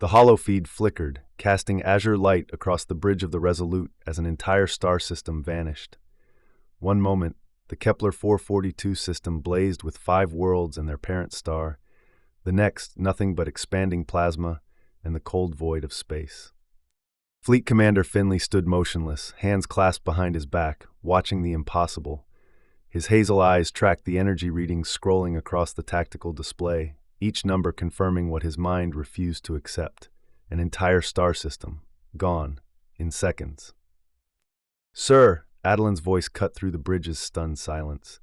The holofeed flickered, casting azure light across the bridge of the Resolute as an entire star system vanished. One moment, the Kepler 442 system blazed with 5 worlds and their parent star. The next, nothing but expanding plasma and the cold void of space. Fleet Commander Finley stood motionless, hands clasped behind his back, watching the impossible. His hazel eyes tracked the energy readings scrolling across the tactical display, each number confirming what his mind refused to accept. An entire star system, gone, in seconds. "Sir," Adeline's voice cut through the bridge's stunned silence.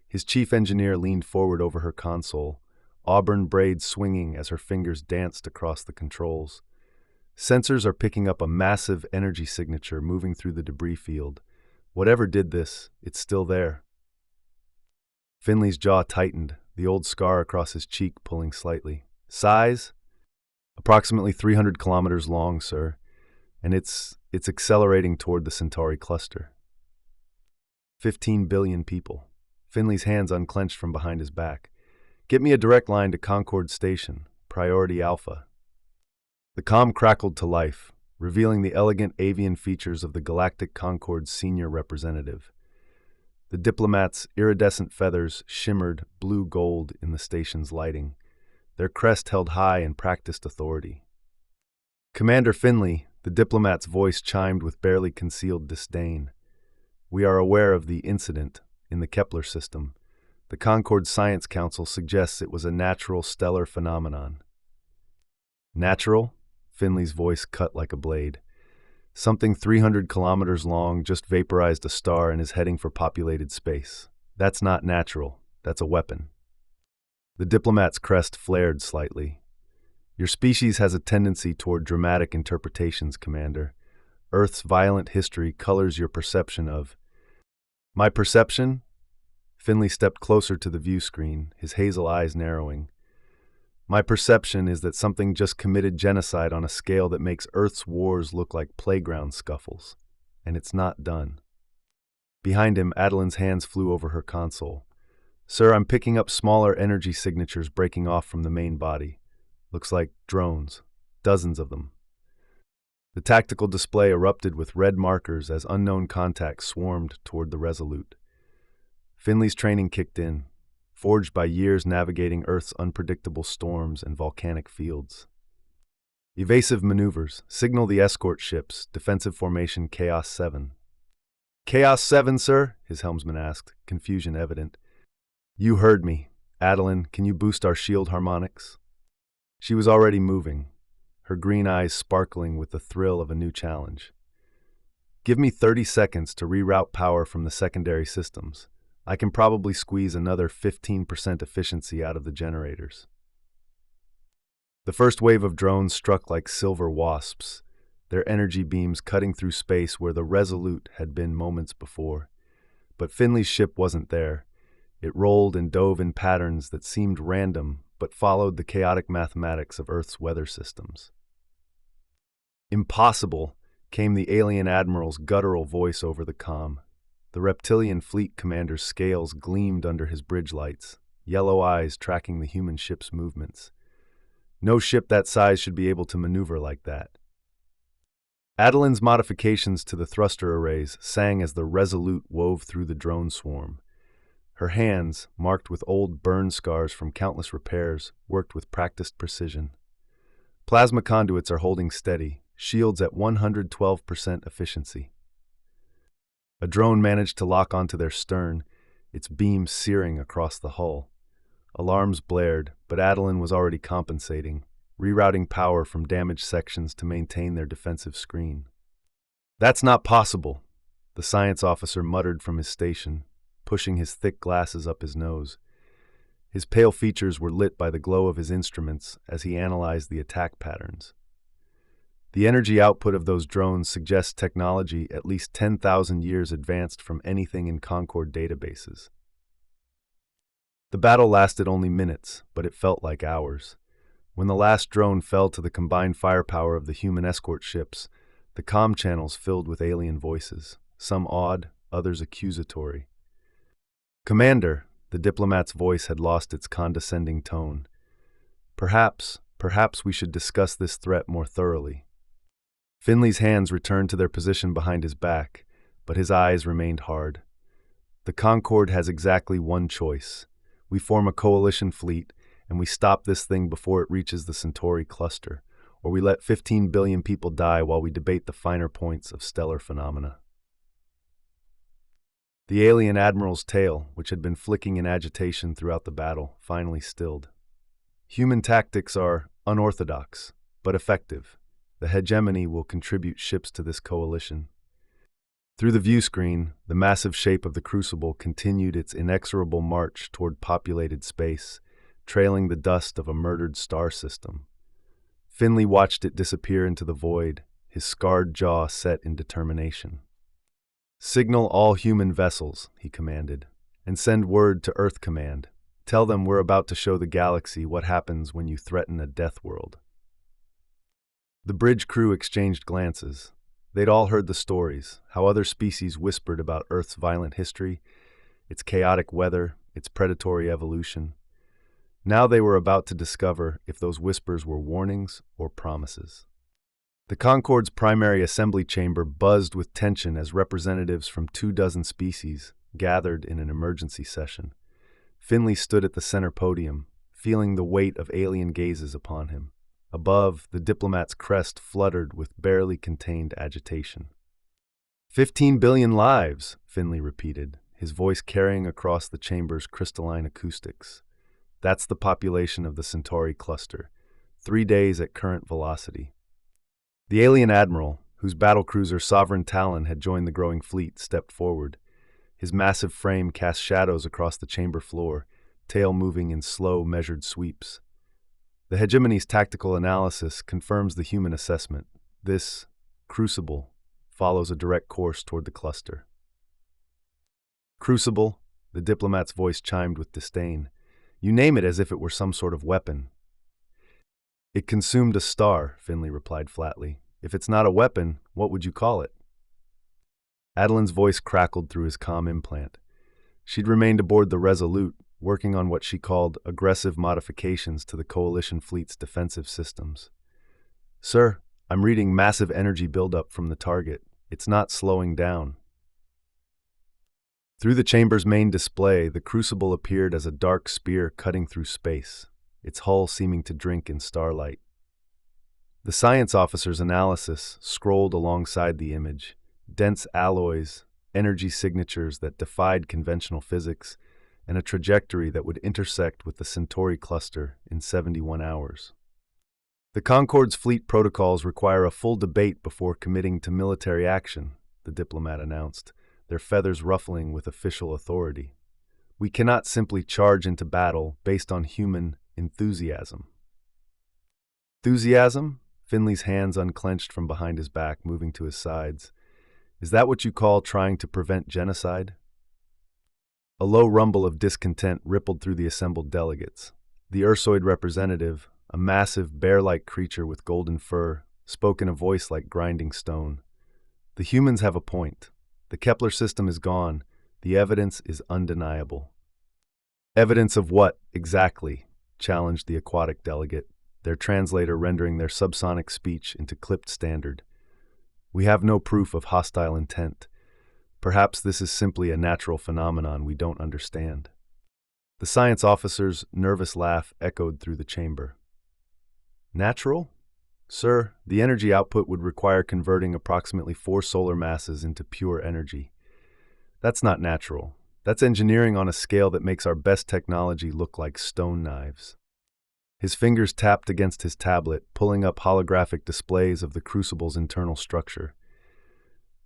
His chief engineer leaned forward over her console, auburn braids swinging as her fingers danced across the controls. Sensors are picking up a massive energy signature moving through the debris field. Whatever did this, it's still there. Finley's jaw tightened, the old scar across his cheek pulling slightly. "Size? Approximately 300 kilometers long, sir, and it's accelerating toward the Centauri cluster. 15 billion people." Finley's hands unclenched from behind his back. "Get me a direct line to Concord Station, Priority Alpha." The comm crackled to life, revealing the elegant avian features of the Galactic Concord's senior representative. The diplomat's iridescent feathers shimmered blue-gold in the station's lighting, their crest held high in practiced authority. "Commander Finley," the diplomat's voice chimed with barely concealed disdain. "We are aware of the incident in the Kepler system. The Concord Science Council suggests it was a natural stellar phenomenon." "Natural?" Finley's voice cut like a blade. "Something 300 kilometers long just vaporized a star and is heading for populated space. That's not natural. That's a weapon." The diplomat's crest flared slightly. "Your species has a tendency toward dramatic interpretations, Commander. Earth's violent history colors your perception of—" "My perception?" Finley stepped closer to the view screen, his hazel eyes narrowing. "My perception is that something just committed genocide on a scale that makes Earth's wars look like playground scuffles. And it's not done." Behind him, Adeline's hands flew over her console. "Sir, I'm picking up smaller energy signatures breaking off from the main body. Looks like drones. Dozens of them." The tactical display erupted with red markers as unknown contacts swarmed toward the Resolute. Finley's training kicked in, forged by years navigating Earth's unpredictable storms and volcanic fields. Evasive maneuvers. Signal the escort ships. Defensive formation Chaos 7. "Chaos 7, sir?" his helmsman asked, confusion evident. "You heard me. Adeline, can you boost our shield harmonics?" She was already moving, her green eyes sparkling with the thrill of a new challenge. "Give me 30 seconds to reroute power from the secondary systems. I can probably squeeze another 15% efficiency out of the generators." The first wave of drones struck like silver wasps, their energy beams cutting through space where the Resolute had been moments before. But Finley's ship wasn't there. It rolled and dove in patterns that seemed random but followed the chaotic mathematics of Earth's weather systems. "Impossible," came the alien admiral's guttural voice over the comm. The reptilian fleet commander's scales gleamed under his bridge lights, yellow eyes tracking the human ship's movements. "No ship that size should be able to maneuver like that." Adeline's modifications to the thruster arrays sang as the Resolute wove through the drone swarm. Her hands, marked with old burn scars from countless repairs, worked with practiced precision. Plasma conduits are holding steady, shields at 112% efficiency. A drone managed to lock onto their stern, its beams searing across the hull. Alarms blared, but Adeline was already compensating, rerouting power from damaged sections to maintain their defensive screen. "That's not possible," the science officer muttered from his station, pushing his thick glasses up his nose. His pale features were lit by the glow of his instruments as he analyzed the attack patterns. "The energy output of those drones suggests technology at least 10,000 years advanced from anything in Concord databases." The battle lasted only minutes, but it felt like hours. When the last drone fell to the combined firepower of the human escort ships, the comm channels filled with alien voices, some awed, others accusatory. "Commander," the diplomat's voice had lost its condescending tone. "Perhaps, Perhaps we should discuss this threat more thoroughly. Finley's hands returned to their position behind his back, but his eyes remained hard. The Concorde has exactly one choice. We form a coalition fleet, and we stop this thing before it reaches the Centauri cluster, or we let 15 billion people die while we debate the finer points of stellar phenomena. The alien admiral's tail, which had been flicking in agitation throughout the battle, finally stilled. Human tactics are unorthodox, but effective. The hegemony will contribute ships to this coalition. Through the view screen, the massive shape of the Crucible continued its inexorable march toward populated space, trailing the dust of a murdered star system. Finley watched it disappear into the void, his scarred jaw set in determination. "Signal all human vessels," he commanded, "and send word to Earth Command. Tell them we're about to show the galaxy what happens when you threaten a Deathworld." The bridge crew exchanged glances. They'd all heard the stories, how other species whispered about Earth's violent history, its chaotic weather, its predatory evolution. Now they were about to discover if those whispers were warnings or promises. The Concorde's primary assembly chamber buzzed with tension as representatives from 24 species gathered in an emergency session. Finley stood at the center podium, feeling the weight of alien gazes upon him. Above, the diplomat's crest fluttered with barely contained agitation. 15 billion lives, Finley repeated, his voice carrying across the chamber's crystalline acoustics. That's the population of the Centauri cluster, 3 days at current velocity. The alien admiral, whose battlecruiser Sovereign Talon had joined the growing fleet, stepped forward. His massive frame cast shadows across the chamber floor, tail moving in slow, measured sweeps. The hegemony's tactical analysis confirms the human assessment. This Crucible follows a direct course toward the cluster. Crucible, the diplomat's voice chimed with disdain. You name it as if it were some sort of weapon. It consumed a star, Finley replied flatly. If it's not a weapon, what would you call it? Adeline's voice crackled through his comm implant. She'd remained aboard the Resolute, working on what she called aggressive modifications to the coalition fleet's defensive systems. Sir, I'm reading massive energy buildup from the target. It's not slowing down. Through the chamber's main display, the Crucible appeared as a dark spear cutting through space, its hull seeming to drink in starlight. The science officer's analysis scrolled alongside the image, dense alloys, energy signatures that defied conventional physics, and a trajectory that would intersect with the Centauri cluster in 71 hours. The Concorde's fleet protocols require a full debate before committing to military action, the diplomat announced, their feathers ruffling with official authority. We cannot simply charge into battle based on human enthusiasm. Enthusiasm? Finley's hands unclenched from behind his back, moving to his sides. Is that what you call trying to prevent genocide? A low rumble of discontent rippled through the assembled delegates. The Ursoid representative, a massive bear-like creature with golden fur, spoke in a voice like grinding stone. The humans have a point. The Kepler system is gone. The evidence is undeniable. Evidence of what, exactly? Challenged the aquatic delegate, their translator rendering their subsonic speech into clipped standard. We have no proof of hostile intent. Perhaps this is simply a natural phenomenon we don't understand. The science officer's nervous laugh echoed through the chamber. Natural? Sir, the energy output would require converting approximately 4 solar masses into pure energy. That's not natural. That's engineering on a scale that makes our best technology look like stone knives. His fingers tapped against his tablet, pulling up holographic displays of the Crucible's internal structure.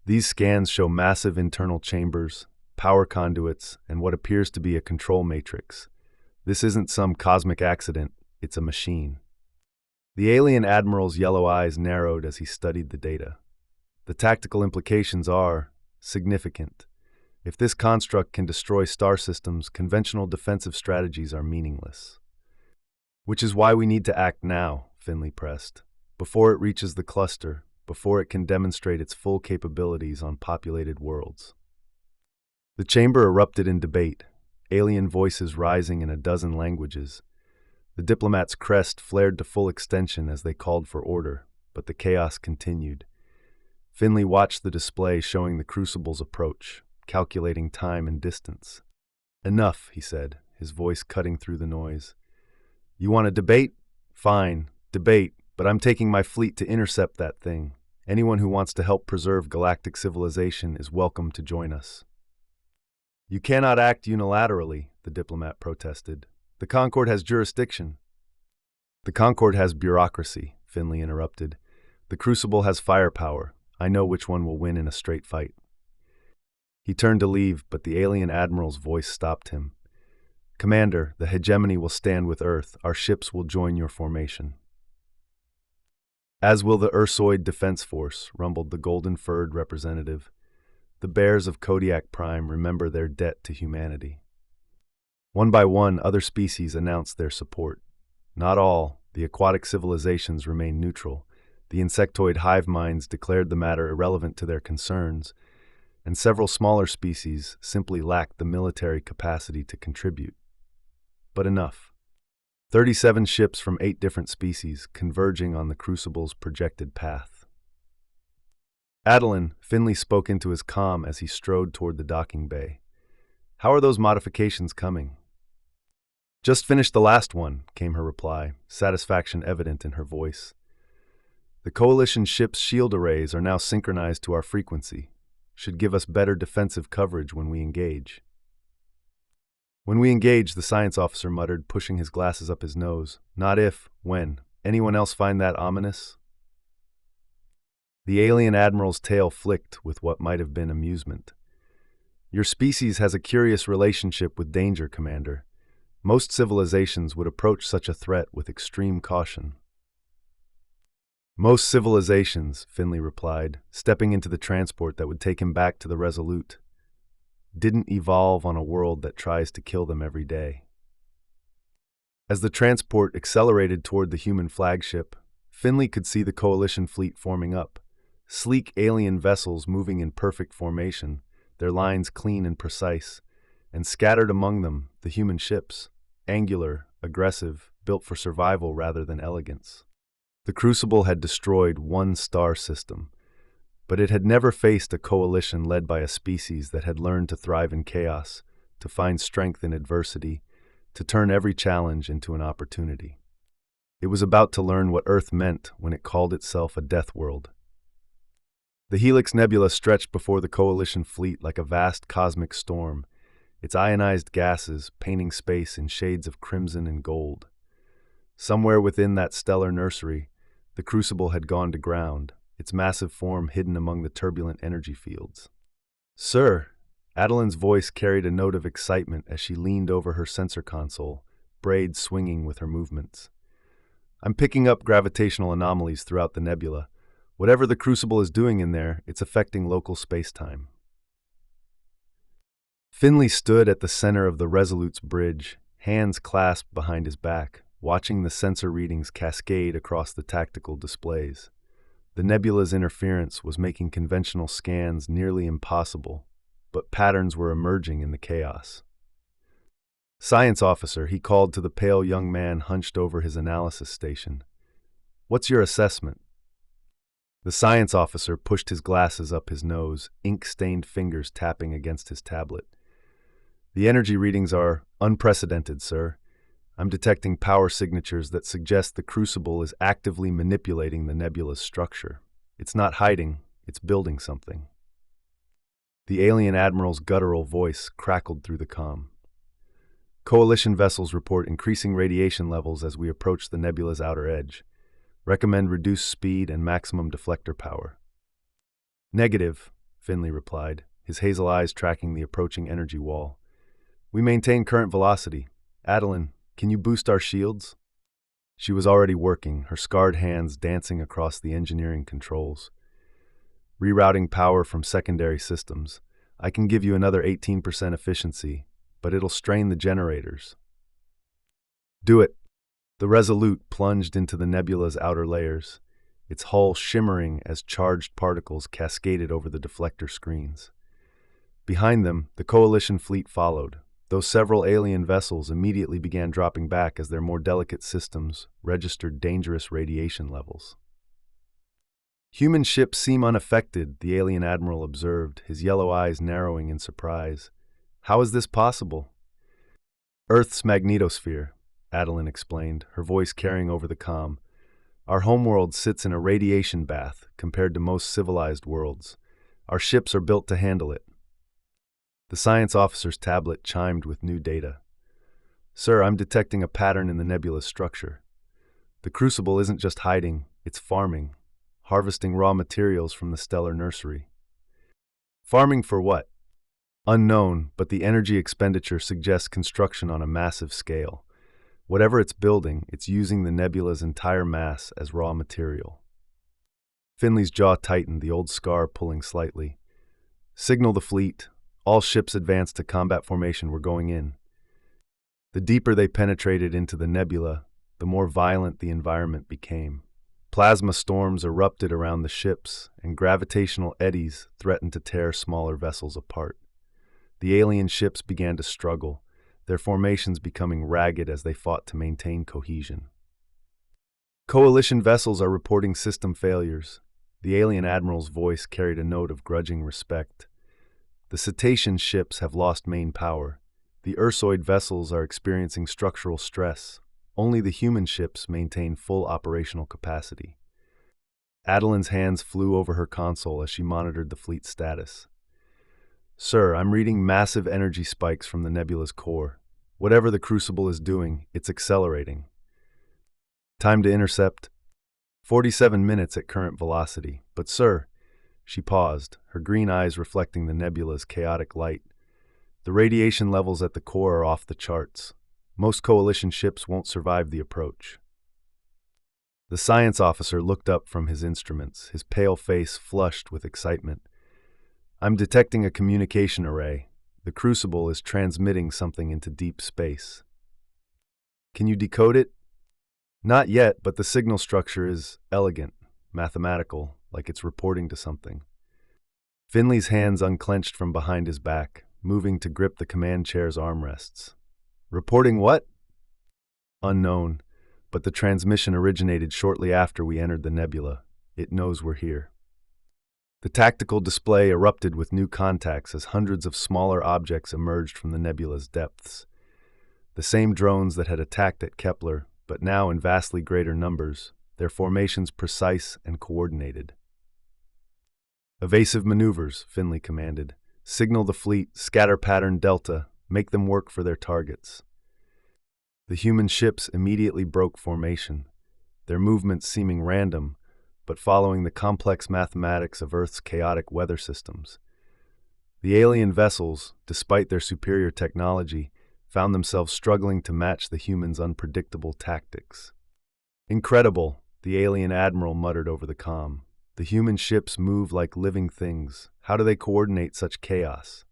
These scans show massive internal chambers, power conduits, and what appears to be a control matrix. This isn't some cosmic accident, it's a machine. The alien admiral's yellow eyes narrowed as he studied the data. The tactical implications are significant. If this construct can destroy star systems, conventional defensive strategies are meaningless. Which is why we need to act now, Finley pressed, before it reaches the cluster, before it can demonstrate its full capabilities on populated worlds. The chamber erupted in debate, alien voices rising in a dozen languages. The diplomat's crest flared to full extension as they called for order, but the chaos continued. Finley watched the display showing the Crucible's approach, calculating time and distance. "Enough," he said, his voice cutting through the noise. "You want to debate? Fine, debate, but I'm taking my fleet to intercept that thing. Anyone who wants to help preserve galactic civilization is welcome to join us." "You cannot act unilaterally," the diplomat protested. "The Concord has jurisdiction." "The Concord has bureaucracy," Finley interrupted. "The Crucible has firepower. I know which one will win in a straight fight." He turned to leave, but the alien admiral's voice stopped him. "Commander, the hegemony will stand with Earth. Our ships will join your formation." "As will the Ursoid Defense Force," rumbled the golden-furred representative. "The bears of Kodiak Prime remember their debt to humanity." One by one, other species announced their support. Not all. The aquatic civilizations remained neutral. The insectoid hive minds declared the matter irrelevant to their concerns, and several smaller species simply lacked the military capacity to contribute. But enough. 37 ships from 8 different species converging on the Crucible's projected path. "Adeline," Finley spoke into his comm as he strode toward the docking bay. "How are those modifications coming?" "Just finished the last one," came her reply, satisfaction evident in her voice. "The Coalition ship's shield arrays are now synchronized to our frequency. Should give us better defensive coverage when we engage." "When we engage," the science officer muttered, pushing his glasses up his nose. "Not if, when. Anyone else find that ominous?" The alien admiral's tail flicked with what might have been amusement. "Your species has a curious relationship with danger, Commander. Most civilizations would approach such a threat with extreme caution." "Most civilizations," Finley replied, stepping into the transport that would take him back to the Resolute, "didn't evolve on a world that tries to kill them every day." As the transport accelerated toward the human flagship, Finley could see the Coalition fleet forming up. Sleek alien vessels moving in perfect formation, their lines clean and precise, and scattered among them the human ships, angular, aggressive, built for survival rather than elegance. The Crucible had destroyed one star system, but it had never faced a coalition led by a species that had learned to thrive in chaos, to find strength in adversity, to turn every challenge into an opportunity. It was about to learn what Earth meant when it called itself a Deathworld. The Helix Nebula stretched before the Coalition fleet like a vast cosmic storm, its ionized gases painting space in shades of crimson and gold. Somewhere within that stellar nursery, the Crucible had gone to ground, its massive form hidden among the turbulent energy fields. "Sir," Adeline's voice carried a note of excitement as she leaned over her sensor console, braids swinging with her movements. "I'm picking up gravitational anomalies throughout the nebula. Whatever the Crucible is doing in there, it's affecting local space-time." Finley stood at the center of the Resolute's bridge, hands clasped behind his back, watching the sensor readings cascade across the tactical displays. The nebula's interference was making conventional scans nearly impossible, but patterns were emerging in the chaos. "Science officer," he called to the pale young man hunched over his analysis station. "What's your assessment?" The science officer pushed his glasses up his nose, ink-stained fingers tapping against his tablet. "The energy readings are unprecedented, sir. I'm detecting power signatures that suggest the Crucible is actively manipulating the nebula's structure. It's not hiding, it's building something." The alien admiral's guttural voice crackled through the comm. "Coalition vessels report increasing radiation levels as we approach the nebula's outer edge. Recommend reduced speed and maximum deflector power." "Negative," Finley replied, his hazel eyes tracking the approaching energy wall. "We maintain current velocity. Adeline, can you boost our shields?" She was already working, her scarred hands dancing across the engineering controls. "Rerouting power from secondary systems. I can give you another 18% efficiency, but it'll strain the generators." "Do it." The Resolute plunged into the nebula's outer layers, its hull shimmering as charged particles cascaded over the deflector screens. Behind them, the Coalition fleet followed, though several alien vessels immediately began dropping back as their more delicate systems registered dangerous radiation levels. Human ships seem unaffected, the alien admiral observed, his yellow eyes narrowing in surprise. How is this possible? Earth's magnetosphere, Adeline explained, her voice carrying over the comm. Our homeworld sits in a radiation bath compared to most civilized worlds. Our ships are built to handle it. The science officer's tablet chimed with new data. Sir, I'm detecting a pattern in the nebula's structure. The Crucible isn't just hiding, it's farming, harvesting raw materials from the stellar nursery. Farming for what? Unknown, but the energy expenditure suggests construction on a massive scale. Whatever it's building, it's using the nebula's entire mass as raw material. Finley's jaw tightened, the old scar pulling slightly. Signal the fleet. All ships advanced to combat formation were going in. The deeper they penetrated into the nebula, the more violent the environment became. Plasma storms erupted around the ships, and gravitational eddies threatened to tear smaller vessels apart. The alien ships began to struggle, their formations becoming ragged as they fought to maintain cohesion. Coalition vessels are reporting system failures. The alien admiral's voice carried a note of grudging respect. The cetacean ships have lost main power. The Ursoid vessels are experiencing structural stress. Only the human ships maintain full operational capacity. Adeline's hands flew over her console as she monitored the fleet's status. Sir, I'm reading massive energy spikes from the nebula's core. Whatever the Crucible is doing, it's accelerating. Time to intercept. 47 minutes at current velocity. But sir, she paused, her green eyes reflecting the nebula's chaotic light. The radiation levels at the core are off the charts. Most coalition ships won't survive the approach. The science officer looked up from his instruments, his pale face flushed with excitement. I'm detecting a communication array. The Crucible is transmitting something into deep space. Can you decode it? Not yet, but the signal structure is elegant, mathematical, like it's reporting to something. Finley's hands unclenched from behind his back, moving to grip the command chair's armrests. Reporting what? Unknown, but the transmission originated shortly after we entered the nebula. It knows we're here. The tactical display erupted with new contacts as hundreds of smaller objects emerged from the nebula's depths. The same drones that had attacked at Kepler, but now in vastly greater numbers, their formations precise and coordinated. Evasive maneuvers, Finley commanded. Signal the fleet, scatter pattern Delta, make them work for their targets. The human ships immediately broke formation, their movements seeming random, but following the complex mathematics of Earth's chaotic weather systems. The alien vessels, despite their superior technology, found themselves struggling to match the humans' unpredictable tactics. Incredible, the alien admiral muttered over the comm. The human ships move like living things. How do they coordinate such chaos?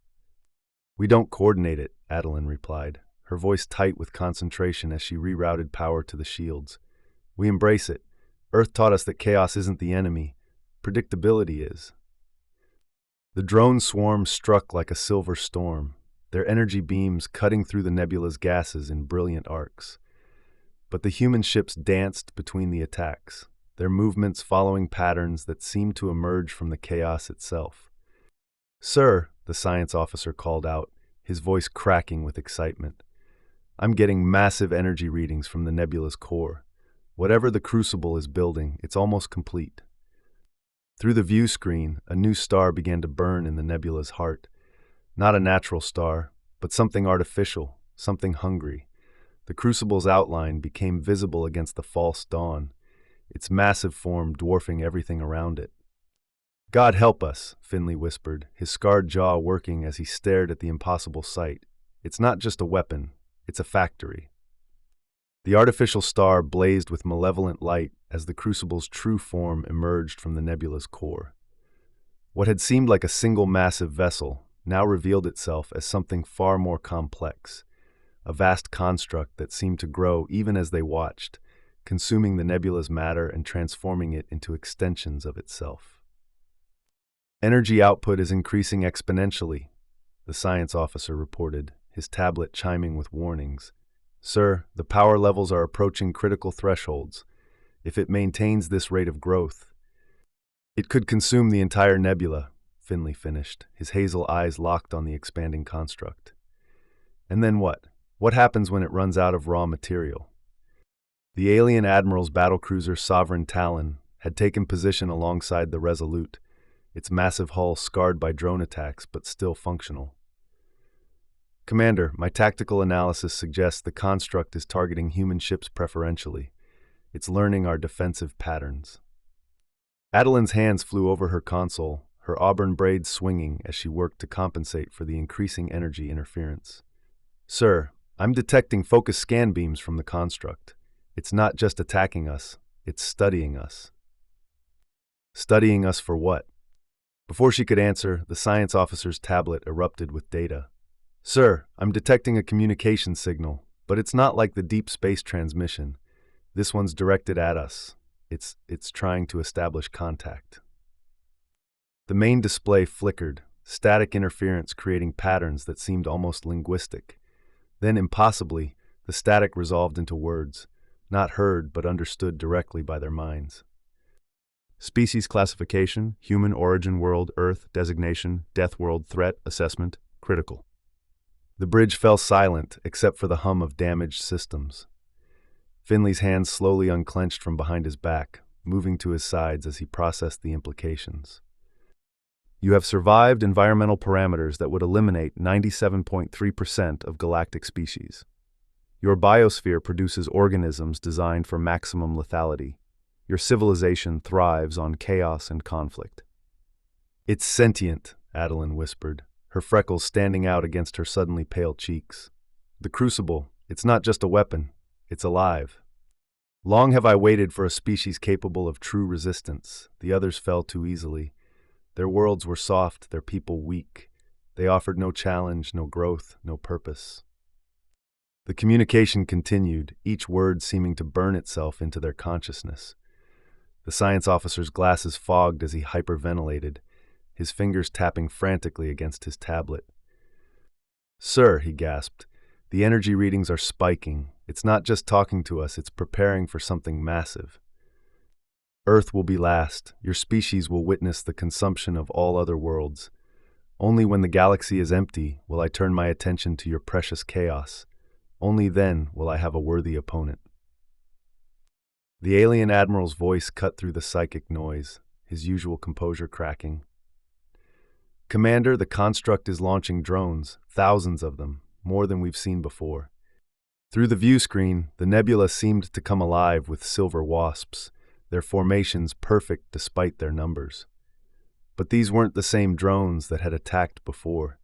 We don't coordinate it, Adeline replied, her voice tight with concentration as she rerouted power to the shields. We embrace it. Earth taught us that chaos isn't the enemy. Predictability is. The drone swarm struck like a silver storm, their energy beams cutting through the nebula's gases in brilliant arcs. But the human ships danced between the attacks, their movements following patterns that seemed to emerge from the chaos itself. Sir, the science officer called out, his voice cracking with excitement. I'm getting massive energy readings from the nebula's core. Whatever the Crucible is building, it's almost complete. Through the view screen, a new star began to burn in the nebula's heart. Not a natural star, but something artificial, something hungry. The Crucible's outline became visible against the false dawn, its massive form dwarfing everything around it. God help us, Finley whispered, his scarred jaw working as he stared at the impossible sight. It's not just a weapon, it's a factory. The artificial star blazed with malevolent light as the Crucible's true form emerged from the nebula's core. What had seemed like a single massive vessel now revealed itself as something far more complex, a vast construct that seemed to grow even as they watched, consuming the nebula's matter and transforming it into extensions of itself. Energy output is increasing exponentially, the science officer reported, his tablet chiming with warnings. Sir, the power levels are approaching critical thresholds. If it maintains this rate of growth, it could consume the entire nebula, Finley finished, his hazel eyes locked on the expanding construct. And then what? What happens when it runs out of raw material? The alien admiral's battlecruiser Sovereign Talon had taken position alongside the Resolute, its massive hull scarred by drone attacks but still functional. Commander, my tactical analysis suggests the construct is targeting human ships preferentially. It's learning our defensive patterns. Adeline's hands flew over her console, her auburn braids swinging as she worked to compensate for the increasing energy interference. Sir, I'm detecting focus scan beams from the construct. It's not just attacking us, it's studying us. Studying us for what? Before she could answer, the science officer's tablet erupted with data. Sir, I'm detecting a communication signal, but it's not like the deep space transmission. This one's directed at us. It's trying to establish contact. The main display flickered, static interference creating patterns that seemed almost linguistic. Then, impossibly, the static resolved into words, not heard but understood directly by their minds. Species classification, human origin world, Earth, designation, Deathworld, threat, assessment, critical. The bridge fell silent except for the hum of damaged systems. Finley's hands slowly unclenched from behind his back, moving to his sides as he processed the implications. You have survived environmental parameters that would eliminate 97.3% of galactic species. Your biosphere produces organisms designed for maximum lethality. Your civilization thrives on chaos and conflict. It's sentient, Adeline whispered, her freckles standing out against her suddenly pale cheeks. The Crucible, it's not just a weapon, it's alive. Long have I waited for a species capable of true resistance. The others fell too easily. Their worlds were soft, their people weak. They offered no challenge, no growth, no purpose. The communication continued, each word seeming to burn itself into their consciousness. The science officer's glasses fogged as he hyperventilated, his fingers tapping frantically against his tablet. Sir, he gasped, the energy readings are spiking. It's not just talking to us, it's preparing for something massive. Earth will be last. Your species will witness the consumption of all other worlds. Only when the galaxy is empty will I turn my attention to your precious chaos. Only then will I have a worthy opponent. The alien admiral's voice cut through the psychic noise, his usual composure cracking. Commander, the construct is launching drones, thousands of them, more than we've seen before. Through the view screen, the nebula seemed to come alive with silver wasps, their formations perfect despite their numbers. But these weren't the same drones that had attacked before.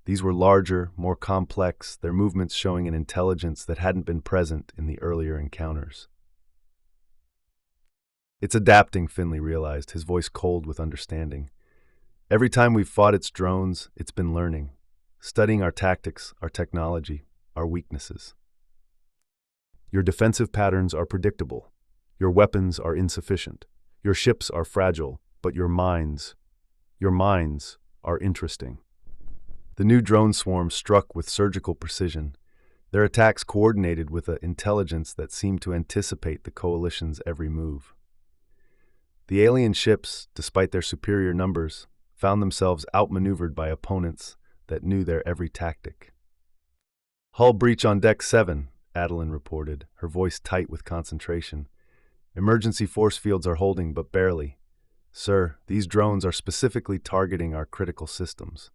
These were larger, more complex, their movements showing an intelligence that hadn't been present in the earlier encounters. It's adapting, Finley realized, his voice cold with understanding. Every time we've fought its drones, it's been learning, studying our tactics, our technology, our weaknesses. Your defensive patterns are predictable. Your weapons are insufficient. Your ships are fragile, but your minds are interesting. The new drone swarm struck with surgical precision, their attacks coordinated with an intelligence that seemed to anticipate the coalition's every move. The alien ships, despite their superior numbers, found themselves outmaneuvered by opponents that knew their every tactic. Hull breach on Deck 7, Adeline reported, her voice tight with concentration. Emergency force fields are holding, but barely. Sir, these drones are specifically targeting our critical systems.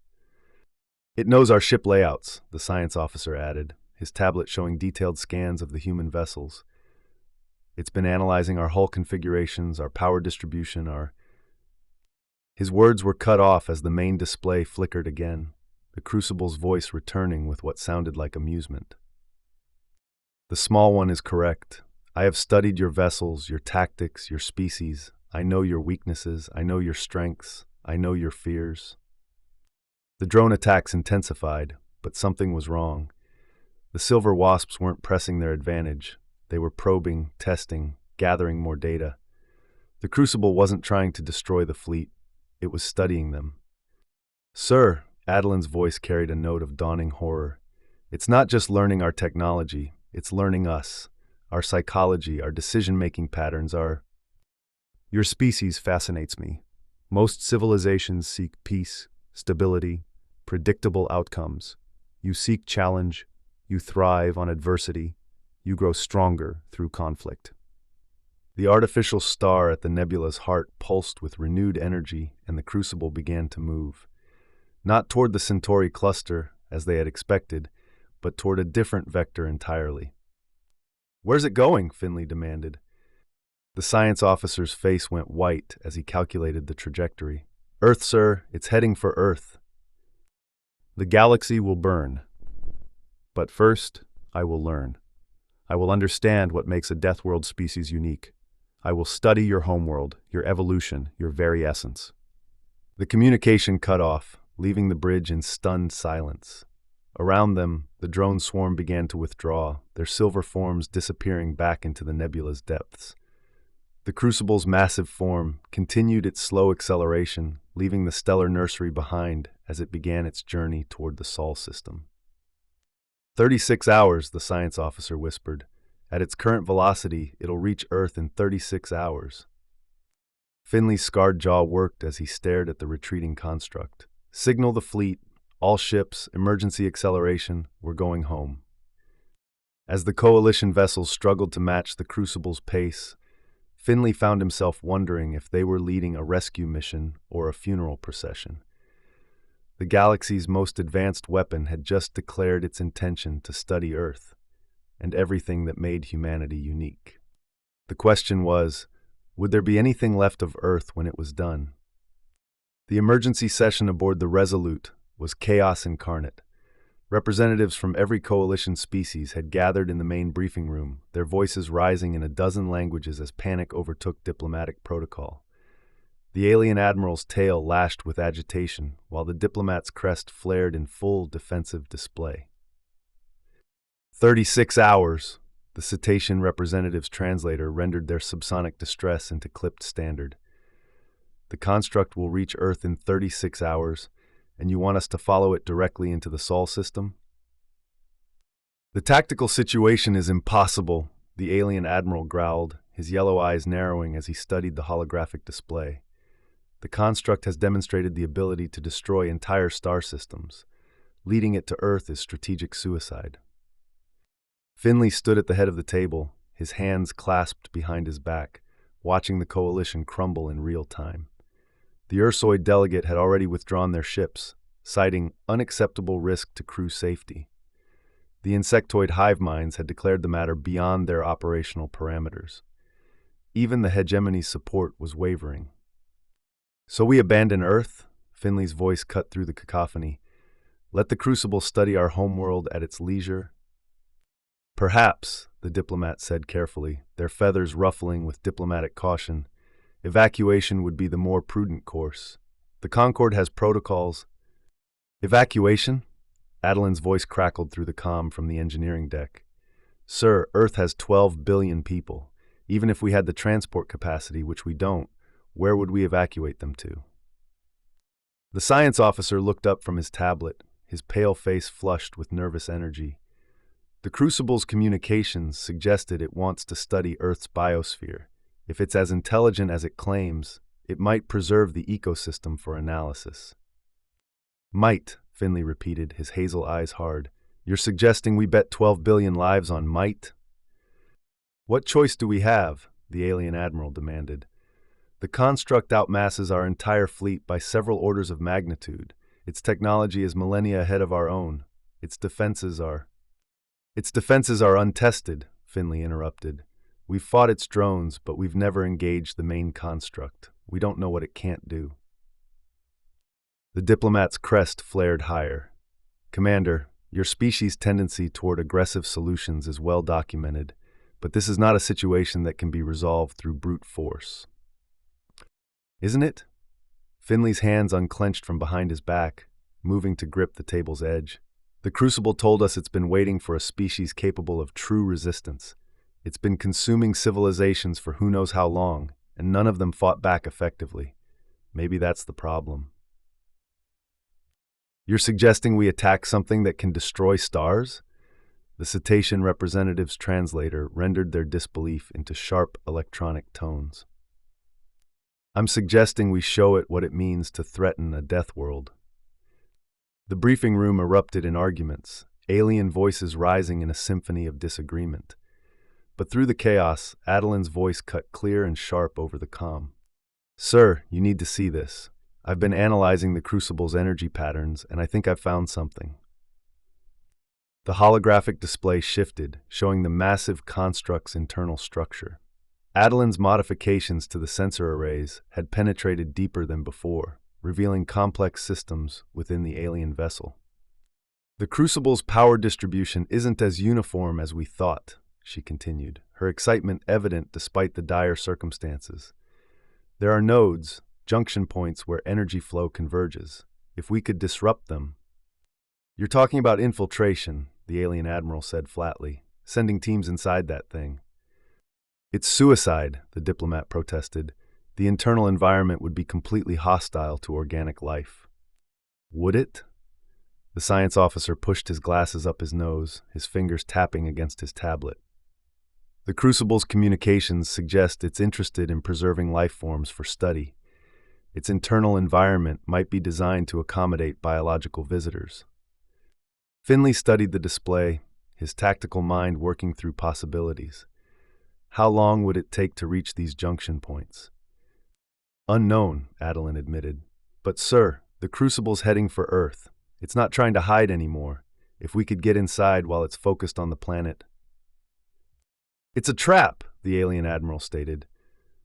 It knows our ship layouts, the science officer added, his tablet showing detailed scans of the human vessels. It's been analyzing our hull configurations, our power distribution, His words were cut off as the main display flickered again, the Crucible's voice returning with what sounded like amusement. The small one is correct. I have studied your vessels, your tactics, your species. I know your weaknesses, I know your strengths, I know your fears. The drone attacks intensified, but something was wrong. The silver wasps weren't pressing their advantage. They were probing, testing, gathering more data. The Crucible wasn't trying to destroy the fleet. It was studying them. Sir, Adeline's voice carried a note of dawning horror. It's not just learning our technology, it's learning us, our psychology, our decision-making patterns, our... Your species fascinates me. Most civilizations seek peace, stability, predictable outcomes. You seek challenge, you thrive on adversity, you grow stronger through conflict. The artificial star at the nebula's heart pulsed with renewed energy, and the Crucible began to move. Not toward the Centauri cluster, as they had expected, but toward a different vector entirely. "Where's it going?" Finley demanded. The science officer's face went white as he calculated the trajectory. "Earth, sir. It's heading for Earth. The galaxy will burn. But first, I will learn. I will understand what makes a Deathworld species unique. I will study your homeworld, your evolution, your very essence." The communication cut off, leaving the bridge in stunned silence. Around them, the drone swarm began to withdraw, their silver forms disappearing back into the nebula's depths. The Crucible's massive form continued its slow acceleration, leaving the stellar nursery behind as it began its journey toward the Sol system. 36 hours, the science officer whispered. At its current velocity, it'll reach Earth in 36 hours. Finley's scarred jaw worked as he stared at the retreating construct. "Signal the fleet. All ships, emergency acceleration. We're going home." As the Coalition vessels struggled to match the Crucible's pace, Finley found himself wondering if they were leading a rescue mission or a funeral procession. The galaxy's most advanced weapon had just declared its intention to study Earth and everything that made humanity unique. The question was, would there be anything left of Earth when it was done? The emergency session aboard the Resolute was chaos incarnate. Representatives from every coalition species had gathered in the main briefing room, their voices rising in a dozen languages as panic overtook diplomatic protocol. The alien admiral's tail lashed with agitation, while the diplomat's crest flared in full defensive display. 36 hours, the cetacean representative's translator rendered their subsonic distress into clipped standard. The construct will reach Earth in 36 hours, and you want us to follow it directly into the Sol system? The tactical situation is impossible, the alien admiral growled, his yellow eyes narrowing as he studied the holographic display. The construct has demonstrated the ability to destroy entire star systems. Leading it to Earth is strategic suicide. Finley stood at the head of the table, his hands clasped behind his back, watching the coalition crumble in real time. The Ursoid delegate had already withdrawn their ships, citing unacceptable risk to crew safety. The insectoid hive minds had declared the matter beyond their operational parameters. Even the hegemony's support was wavering. "So we abandon Earth?" Finley's voice cut through the cacophony. "Let the Crucible study our homeworld at its leisure?" "Perhaps," the diplomat said carefully, their feathers ruffling with diplomatic caution. "Evacuation would be the more prudent course. The Concorde has protocols." "Evacuation?" Adeline's voice crackled through the comm from the engineering deck. "Sir, Earth has 12 billion people. Even if we had the transport capacity, which we don't, where would we evacuate them to?" The science officer looked up from his tablet, his pale face flushed with nervous energy. The Crucible's communications suggested it wants to study Earth's biosphere. If it's as intelligent as it claims, it might preserve the ecosystem for analysis. "Might," Finley repeated, his hazel eyes hard. "You're suggesting we bet 12 billion lives on might?" "What choice do we have?" the alien admiral demanded. "The construct outmasses our entire fleet by several orders of magnitude. Its technology is millennia ahead of our own. Its defenses are untested," Finley interrupted. "We've fought its drones, but we've never engaged the main construct. We don't know what it can't do." The diplomat's crest flared higher. "Commander, your species' tendency toward aggressive solutions is well documented, but this is not a situation that can be resolved through brute force." "Isn't it?" Finley's hands unclenched from behind his back, moving to grip the table's edge. "The Crucible told us it's been waiting for a species capable of true resistance. It's been consuming civilizations for who knows how long, and none of them fought back effectively. Maybe that's the problem." You're suggesting we attack something that can destroy stars? The cetacean representative's translator rendered their disbelief into sharp electronic tones. I'm suggesting we show it what it means to threaten a Deathworld. The briefing room erupted in arguments, alien voices rising in a symphony of disagreement. But through the chaos, Adeline's voice cut clear and sharp over the comm. Sir, you need to see this. I've been analyzing the Crucible's energy patterns, and I think I've found something. The holographic display shifted, showing the massive construct's internal structure. Adeline's modifications to the sensor arrays had penetrated deeper than before, revealing complex systems within the alien vessel. The Crucible's power distribution isn't as uniform as we thought, she continued, her excitement evident despite the dire circumstances. There are nodes, junction points where energy flow converges. If we could disrupt them... You're talking about infiltration, the alien admiral said flatly, sending teams inside that thing. It's suicide, the diplomat protested. The internal environment would be completely hostile to organic life. Would it? The science officer pushed his glasses up his nose, his fingers tapping against his tablet. The Crucible's communications suggest it's interested in preserving life forms for study. Its internal environment might be designed to accommodate biological visitors. Finley studied the display, his tactical mind working through possibilities. How long would it take to reach these junction points? Unknown, Adeline admitted. But sir, the Crucible's heading for Earth. It's not trying to hide anymore. If we could get inside while it's focused on the planet... It's a trap, the alien admiral stated.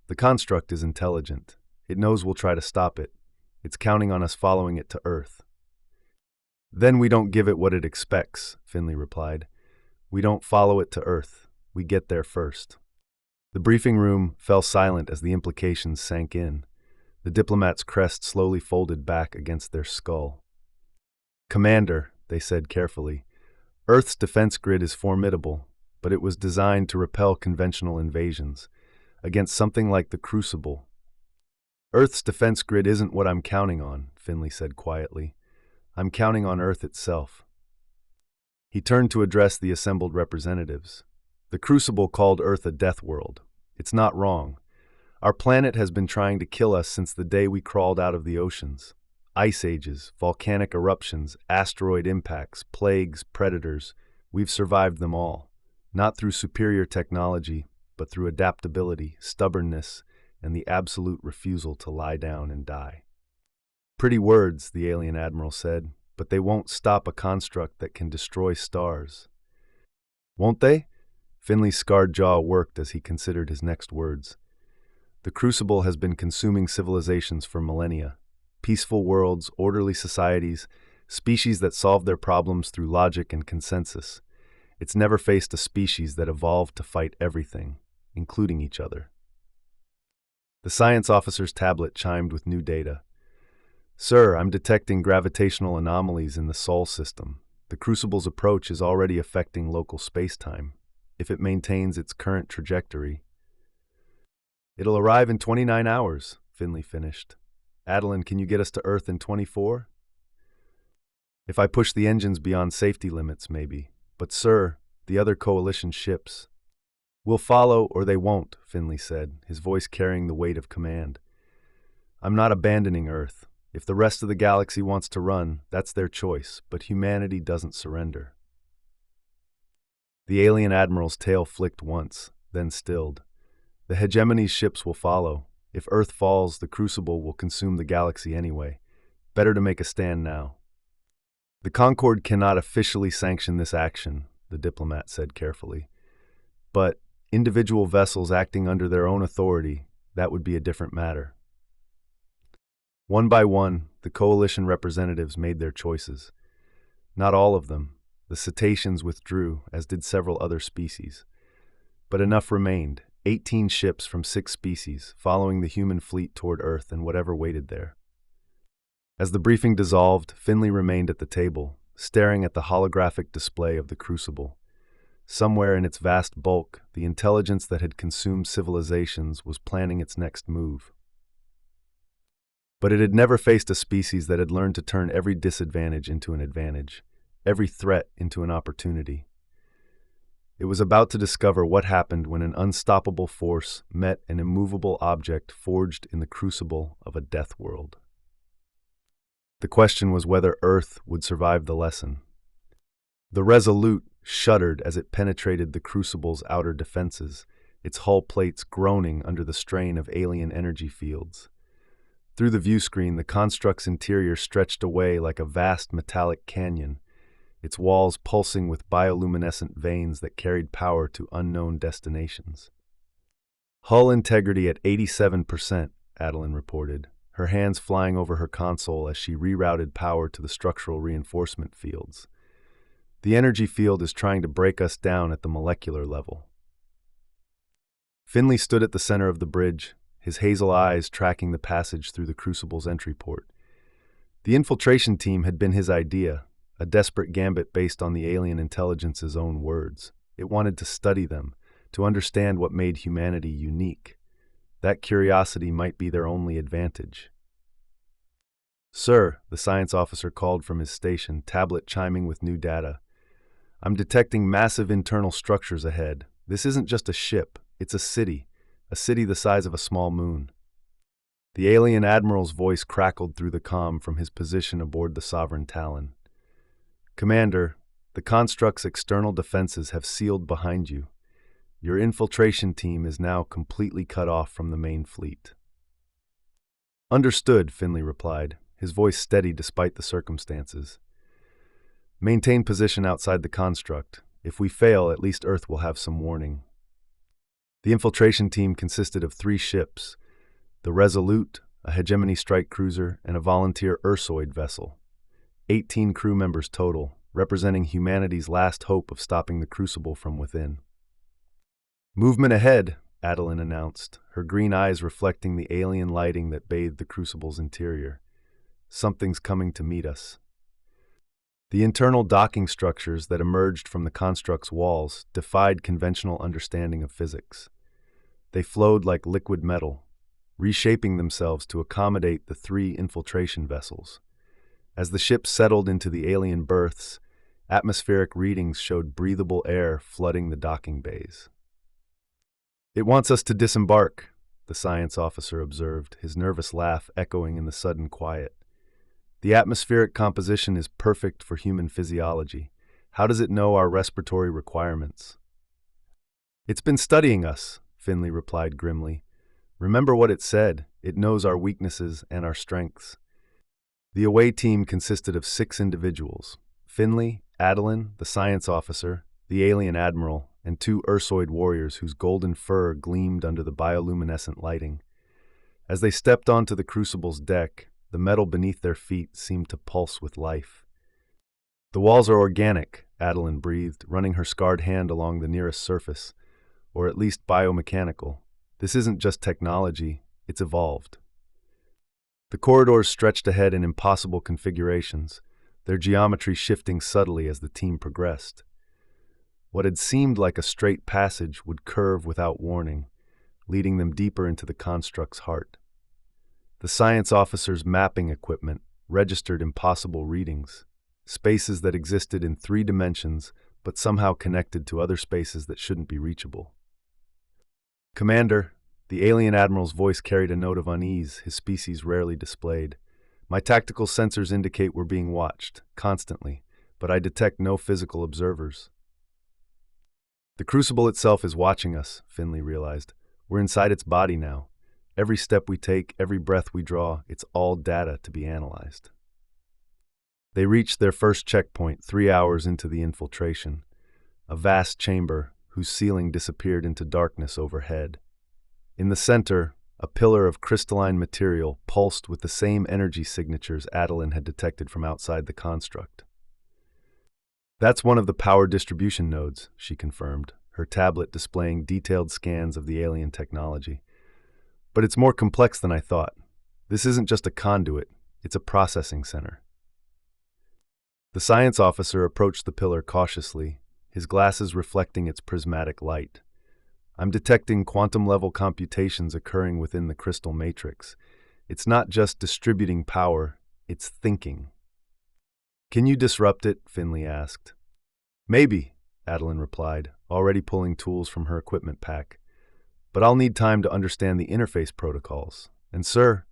The construct is intelligent. It knows we'll try to stop it. It's counting on us following it to Earth. Then we don't give it what it expects, Finley replied. We don't follow it to Earth. We get there first. The briefing room fell silent as the implications sank in. The diplomat's crest slowly folded back against their skull. Commander, they said carefully, Earth's defense grid is formidable, but it was designed to repel conventional invasions. Against something like the Crucible. Earth's defense grid isn't what I'm counting on, Finley said quietly. I'm counting on Earth itself. He turned to address the assembled representatives. The Crucible called Earth a Deathworld. It's not wrong. Our planet has been trying to kill us since the day we crawled out of the oceans. Ice ages, volcanic eruptions, asteroid impacts, plagues, predators. We've survived them all. Not through superior technology, but through adaptability, stubbornness, and the absolute refusal to lie down and die. Pretty words, the alien admiral said, but they won't stop a construct that can destroy stars. Won't they? Finley's scarred jaw worked as he considered his next words. The Crucible has been consuming civilizations for millennia. Peaceful worlds, orderly societies, species that solve their problems through logic and consensus. It's never faced a species that evolved to fight everything, including each other. The science officer's tablet chimed with new data. Sir, I'm detecting gravitational anomalies in the Sol system. The Crucible's approach is already affecting local space-time. If it maintains its current trajectory... It'll arrive in 29 hours, Finley finished. Adeline, can you get us to Earth in 24? If I push the engines beyond safety limits, maybe. But sir, the other coalition ships... We'll follow or they won't, Finley said, his voice carrying the weight of command. I'm not abandoning Earth. If the rest of the galaxy wants to run, that's their choice, but humanity doesn't surrender. The alien admiral's tail flicked once, then stilled. The hegemony's ships will follow. If Earth falls, the Crucible will consume the galaxy anyway. Better to make a stand now. The Concord cannot officially sanction this action, the diplomat said carefully. But individual vessels acting under their own authority, that would be a different matter. One by one, the coalition representatives made their choices. Not all of them. The cetaceans withdrew, as did several other species. But enough remained, 18 ships from 6 species, following the human fleet toward Earth and whatever waited there. As the briefing dissolved, Finley remained at the table, staring at the holographic display of the Crucible. Somewhere in its vast bulk, the intelligence that had consumed civilizations was planning its next move. But it had never faced a species that had learned to turn every disadvantage into an advantage, every threat into an opportunity. It was about to discover what happened when an unstoppable force met an immovable object forged in the crucible of a death world. The question was whether Earth would survive the lesson. The Resolute shuddered as it penetrated the crucible's outer defenses, its hull plates groaning under the strain of alien energy fields. Through the view screen, the construct's interior stretched away like a vast metallic canyon, its walls pulsing with bioluminescent veins that carried power to unknown destinations. Hull integrity at 87%, Adeline reported, her hands flying over her console as she rerouted power to the structural reinforcement fields. The energy field is trying to break us down at the molecular level. Finley stood at the center of the bridge, his hazel eyes tracking the passage through the Crucible's entry port. The infiltration team had been his idea, a desperate gambit based on the alien intelligence's own words. It wanted to study them, to understand what made humanity unique. That curiosity might be their only advantage. "Sir," the science officer called from his station, tablet chiming with new data. "I'm detecting massive internal structures ahead. This isn't just a ship, it's a city the size of a small moon." The alien admiral's voice crackled through the comm from his position aboard the Sovereign Talon. "Commander, the construct's external defenses have sealed behind you. Your infiltration team is now completely cut off from the main fleet." "Understood," Finley replied, his voice steady despite the circumstances. "Maintain position outside the construct. If we fail, at least Earth will have some warning." The infiltration team consisted of 3 ships: the Resolute, a hegemony strike cruiser, and a volunteer Ursoid vessel. 18 crew members total, representing humanity's last hope of stopping the Crucible from within. "Movement ahead," Adeline announced, her green eyes reflecting the alien lighting that bathed the Crucible's interior. "Something's coming to meet us." The internal docking structures that emerged from the construct's walls defied conventional understanding of physics. They flowed like liquid metal, reshaping themselves to accommodate the 3 infiltration vessels. As the ship settled into the alien berths, atmospheric readings showed breathable air flooding the docking bays. "It wants us to disembark," the science officer observed, his nervous laugh echoing in the sudden quiet. "The atmospheric composition is perfect for human physiology. How does it know our respiratory requirements?" "It's been studying us," Finley replied grimly. "Remember what it said. It knows our weaknesses and our strengths." The away team consisted of 6 individuals: Finley, Adeline, the science officer, the alien admiral, and 2 Ursoid warriors whose golden fur gleamed under the bioluminescent lighting. As they stepped onto the Crucible's deck, the metal beneath their feet seemed to pulse with life. "The walls are organic," Adeline breathed, running her scarred hand along the nearest surface, or at least biomechanical. "This isn't just technology, it's evolved." The corridors stretched ahead in impossible configurations, their geometry shifting subtly as the team progressed. What had seemed like a straight passage would curve without warning, leading them deeper into the construct's heart. The science officer's mapping equipment registered impossible readings, spaces that existed in 3 dimensions but somehow connected to other spaces that shouldn't be reachable. "Commander," the alien admiral's voice carried a note of unease his species rarely displayed. "My tactical sensors indicate we're being watched, constantly, but I detect no physical observers." "The Crucible itself is watching us," Finley realized. "We're inside its body now. Every step we take, every breath we draw, it's all data to be analyzed." They reached their first checkpoint 3 hours into the infiltration, a vast chamber whose ceiling disappeared into darkness overhead. In the center, a pillar of crystalline material pulsed with the same energy signatures Adeline had detected from outside the construct. "That's one of the power distribution nodes," she confirmed, her tablet displaying detailed scans of the alien technology. "But it's more complex than I thought. This isn't just a conduit, it's a processing center." The science officer approached the pillar cautiously, his glasses reflecting its prismatic light. "I'm detecting quantum-level computations occurring within the crystal matrix. It's not just distributing power, it's thinking. Can you disrupt it? Finley asked. Maybe, Adeline replied, already pulling tools from her equipment pack. But I'll need time to understand the interface protocols. And sir,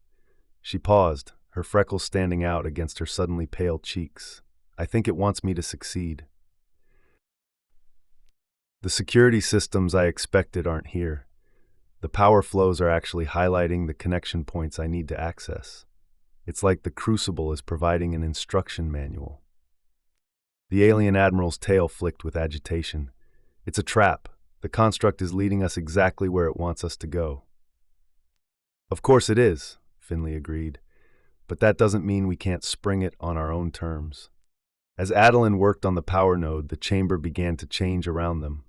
she paused, her freckles standing out against her suddenly pale cheeks. I think it wants me to succeed. The security systems I expected aren't here. The power flows are actually highlighting the connection points I need to access. It's like the Crucible is providing an instruction manual. The alien admiral's tail flicked with agitation. It's a trap. The construct is leading us exactly where it wants us to go. Of course it is, Finley agreed, but that doesn't mean we can't spring it on our own terms. As Adeline worked on the power node, the chamber began to change around them.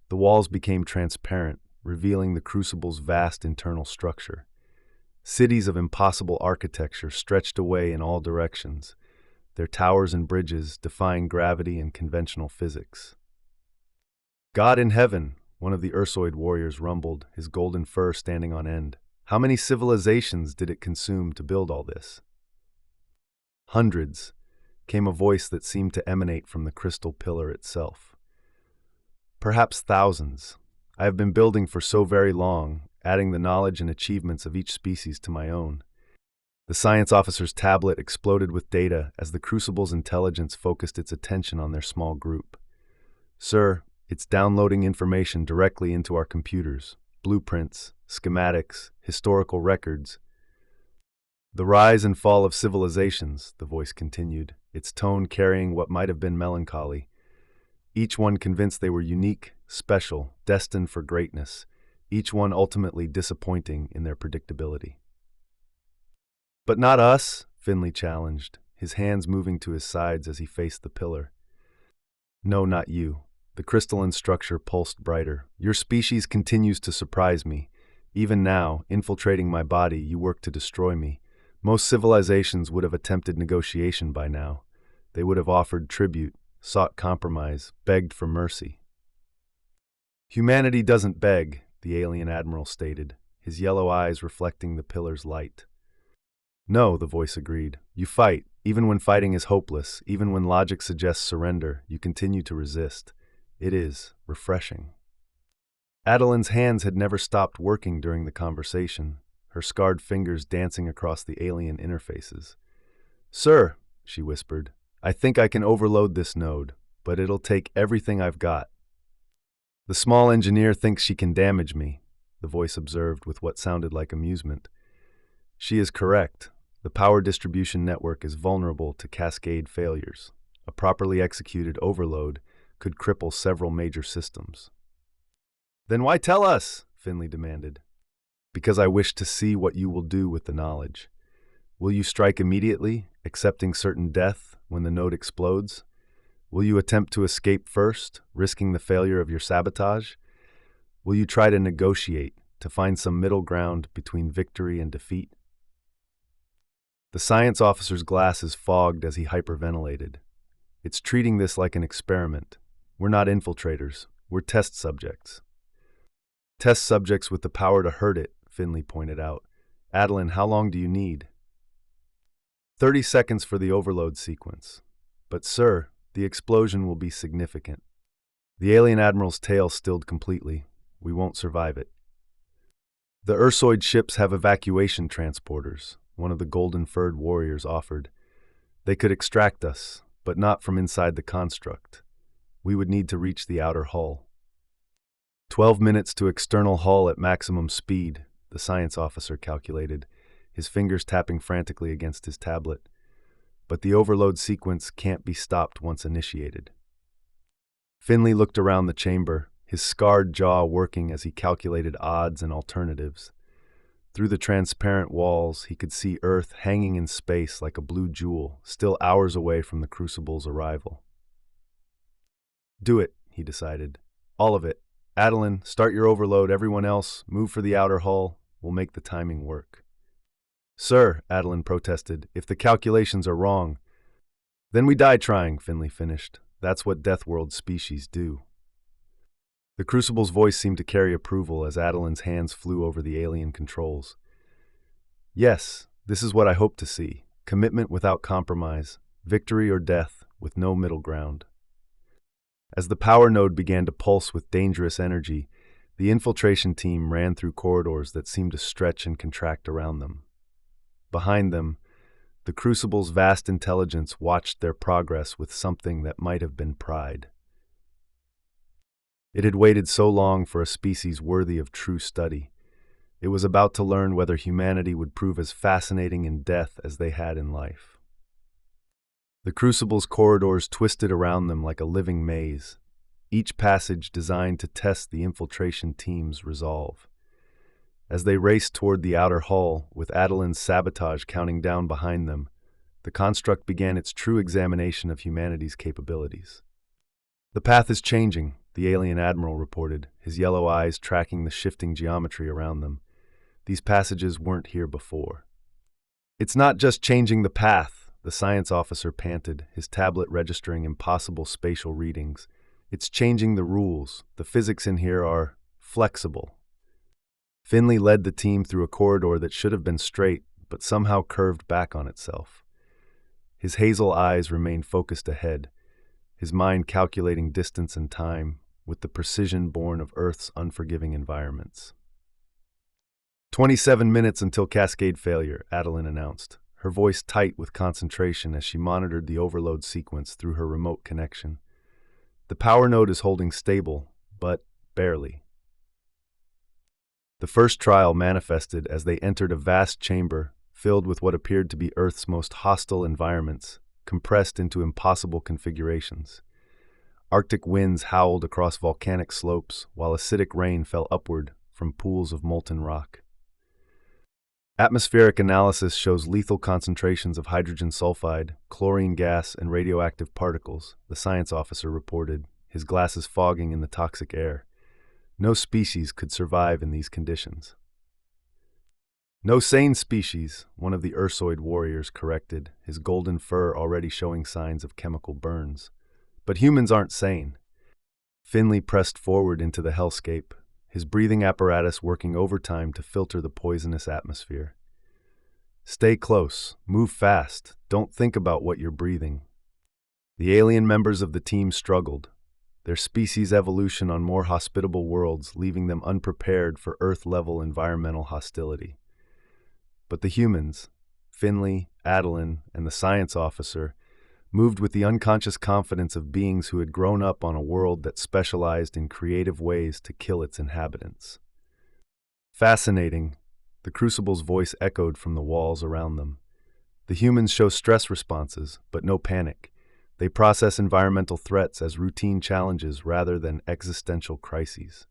The walls became transparent, revealing the Crucible's vast internal structure. Cities of impossible architecture stretched away in all directions, their towers and bridges defying gravity and conventional physics. God in heaven, one of the Ursoid warriors rumbled, his golden fur standing on end. How many civilizations did it consume to build all this? Hundreds, came a voice that seemed to emanate from the crystal pillar itself. Perhaps thousands. I have been building for so very long, adding the knowledge and achievements of each species to my own. The science officer's tablet exploded with data as the Crucible's intelligence focused its attention on their small group. Sir, it's downloading information directly into our computers, blueprints, schematics, historical records. The rise and fall of civilizations, the voice continued, its tone carrying what might have been melancholy. Each one convinced they were unique, special, destined for greatness, each one ultimately disappointing in their predictability. But not us, Finley challenged, his hands moving to his sides as he faced the pillar. No, not you. The crystalline structure pulsed brighter. Your species continues to surprise me. Even now, infiltrating my body, you work to destroy me. Most civilizations would have attempted negotiation by now. They would have offered tribute, sought compromise, begged for mercy. Humanity doesn't beg, the alien admiral stated, his yellow eyes reflecting the pillar's light. No, the voice agreed. You fight. Even when fighting is hopeless, even when logic suggests surrender, you continue to resist. It is refreshing. Adeline's hands had never stopped working during the conversation, her scarred fingers dancing across the alien interfaces. Sir, she whispered, I think I can overload this node, but it'll take everything I've got. The small engineer thinks she can damage me, the voice observed with what sounded like amusement. She is correct. The power distribution network is vulnerable to cascade failures. A properly executed overload could cripple several major systems. Then why tell us? Finley demanded. Because I wish to see what you will do with the knowledge. Will you strike immediately, accepting certain death when the node explodes? Will you attempt to escape first, risking the failure of your sabotage? Will you try to negotiate, to find some middle ground between victory and defeat? The science officer's glasses fogged as he hyperventilated. It's treating this like an experiment. We're not infiltrators. We're test subjects. Test subjects with the power to hurt it, Finley pointed out. Adeline, how long do you need? 30 seconds for the overload sequence. But sir, the explosion will be significant. The alien admiral's tail stilled completely. We won't survive it. The Ursoid ships have evacuation transporters, one of the golden-furred warriors offered. They could extract us, but not from inside the construct. We would need to reach the outer hull. 12 minutes to external hull at maximum speed, the science officer calculated, his fingers tapping frantically against his tablet. But the overload sequence can't be stopped once initiated. Finley looked around the chamber, his scarred jaw working as he calculated odds and alternatives. Through the transparent walls, he could see Earth hanging in space like a blue jewel, still hours away from the Crucible's arrival. Do it, he decided. All of it. Adeline, start your overload. Everyone else, move for the outer hull. We'll make the timing work. Sir, Adeline protested, if the calculations are wrong. Then we die trying, Finley finished. That's what Deathworld species do. The Crucible's voice seemed to carry approval as Adeline's hands flew over the alien controls. Yes, This is what I hope to see: commitment without compromise, victory or death with no middle ground. As the power node began to pulse with dangerous energy, the infiltration team ran through corridors that seemed to stretch and contract around them. Behind them, the Crucible's vast intelligence watched their progress with something that might have been pride. It had waited so long for a species worthy of true study. It was about to learn whether humanity would prove as fascinating in death as they had in life. The Crucible's corridors twisted around them like a living maze, each passage designed to test the infiltration team's resolve. As they raced toward the outer hull, with Adelin's sabotage counting down behind them, the construct began its true examination of humanity's capabilities. "The path is changing," the alien admiral reported, his yellow eyes tracking the shifting geometry around them. These passages weren't here before. "It's not just changing the path," the science officer panted, his tablet registering impossible spatial readings. "It's changing the rules. The physics in here are flexible." Finley led the team through a corridor that should have been straight, but somehow curved back on itself. His hazel eyes remained focused ahead, his mind calculating distance and time with the precision born of Earth's unforgiving environments. 27 minutes until cascade failure, Adeline announced, her voice tight with concentration as she monitored the overload sequence through her remote connection. "The power node is holding stable, but barely." The first trial manifested as they entered a vast chamber filled with what appeared to be Earth's most hostile environments, compressed into impossible configurations. Arctic winds howled across volcanic slopes, while acidic rain fell upward from pools of molten rock. Atmospheric analysis shows lethal concentrations of hydrogen sulfide, chlorine gas, and radioactive particles, the science officer reported, his glasses fogging in the toxic air. No species could survive in these conditions. "No sane species," one of the Ursoid warriors corrected, his golden fur already showing signs of chemical burns. "But humans aren't sane." Finley pressed forward into the hellscape, his breathing apparatus working overtime to filter the poisonous atmosphere. "Stay close, move fast, don't think about what you're breathing." The alien members of the team struggled, their species' evolution on more hospitable worlds leaving them unprepared for Earth-level environmental hostility. But the humans, Finley, Adeline, and the science officer, moved with the unconscious confidence of beings who had grown up on a world that specialized in creative ways to kill its inhabitants. "Fascinating," the Crucible's voice echoed from the walls around them. "The humans show stress responses, but no panic. They process environmental threats as routine challenges rather than existential crises."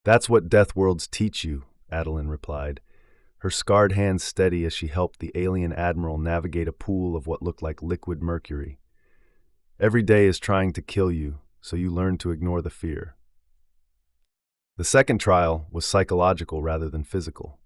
"That's what Deathworlds teach you," Adeline replied, her scarred hands steady as she helped the alien admiral navigate a pool of what looked like liquid mercury. "Every day is trying to kill you, so you learn to ignore the fear." The second trial was psychological rather than physical.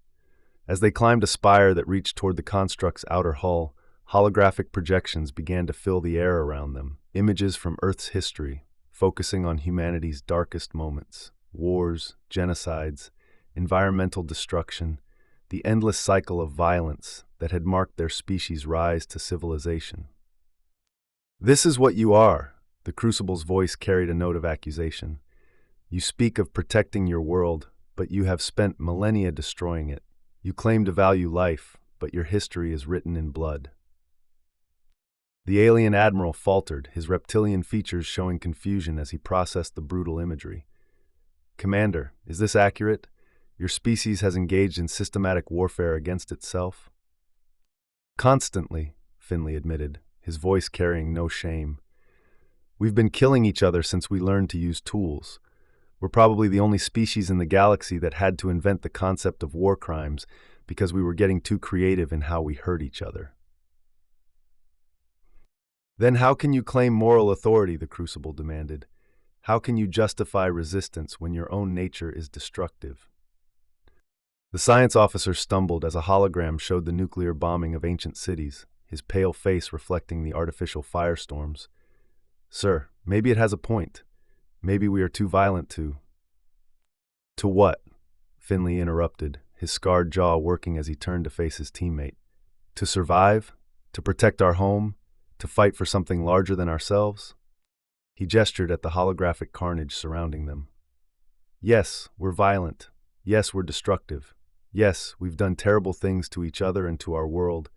As they climbed a spire that reached toward the construct's outer hull, holographic projections began to fill the air around them, images from Earth's history, focusing on humanity's darkest moments: wars, genocides, environmental destruction, the endless cycle of violence that had marked their species' rise to civilization. "This is what you are," the Crucible's voice carried a note of accusation. "You speak of protecting your world, but you have spent millennia destroying it. You claim to value life, but your history is written in blood." The alien admiral faltered, his reptilian features showing confusion as he processed the brutal imagery. "Commander, is this accurate? Your species has engaged in systematic warfare against itself?" "Constantly," Finley admitted, his voice carrying no shame. "We've been killing each other since we learned to use tools. We're probably the only species in the galaxy that had to invent the concept of war crimes because we were getting too creative in how we hurt each other." "Then how can you claim moral authority?" the Crucible demanded. "How can you justify resistance when your own nature is destructive?" The science officer stumbled as a hologram showed the nuclear bombing of ancient cities, his pale face reflecting the artificial firestorms. "Sir, maybe it has a point. Maybe we are too violent to—" "To what?" Finley interrupted, his scarred jaw working as he turned to face his teammate. To survive? To protect our home? To fight for something larger than ourselves? He gestured at the holographic carnage surrounding them. Yes, we're violent. Yes, we're destructive. Yes, we've done terrible things to each other and to our world.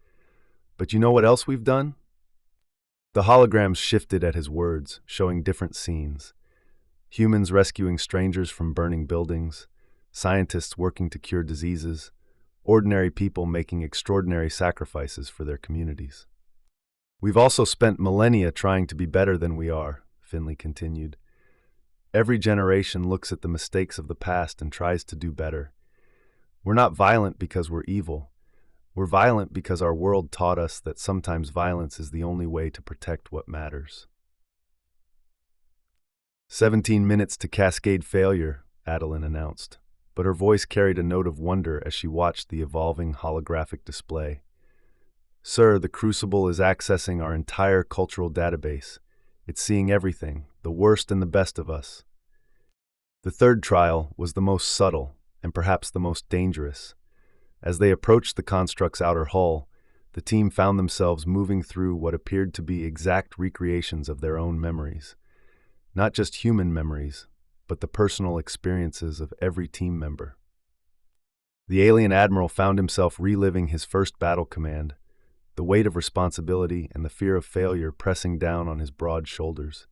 But you know what else we've done? The holograms shifted at his words, showing different scenes. Humans rescuing strangers from burning buildings, scientists working to cure diseases, ordinary people making extraordinary sacrifices for their communities. We've also spent millennia trying to be better than we are, Finley continued. Every generation looks at the mistakes of the past and tries to do better. We're not violent because we're evil. We're violent because our world taught us that sometimes violence is the only way to protect what matters. 17 minutes to cascade failure, Adeline announced, but her voice carried a note of wonder as she watched the evolving holographic display. Sir, the Crucible is accessing our entire cultural database. It's seeing everything, the worst and the best of us. The third trial was the most subtle and perhaps the most dangerous. As they approached the construct's outer hull, the team found themselves moving through what appeared to be exact recreations of their own memories. Not just human memories, but the personal experiences of every team member. The alien admiral found himself reliving his first battle command, the weight of responsibility and the fear of failure pressing down on his broad shoulders.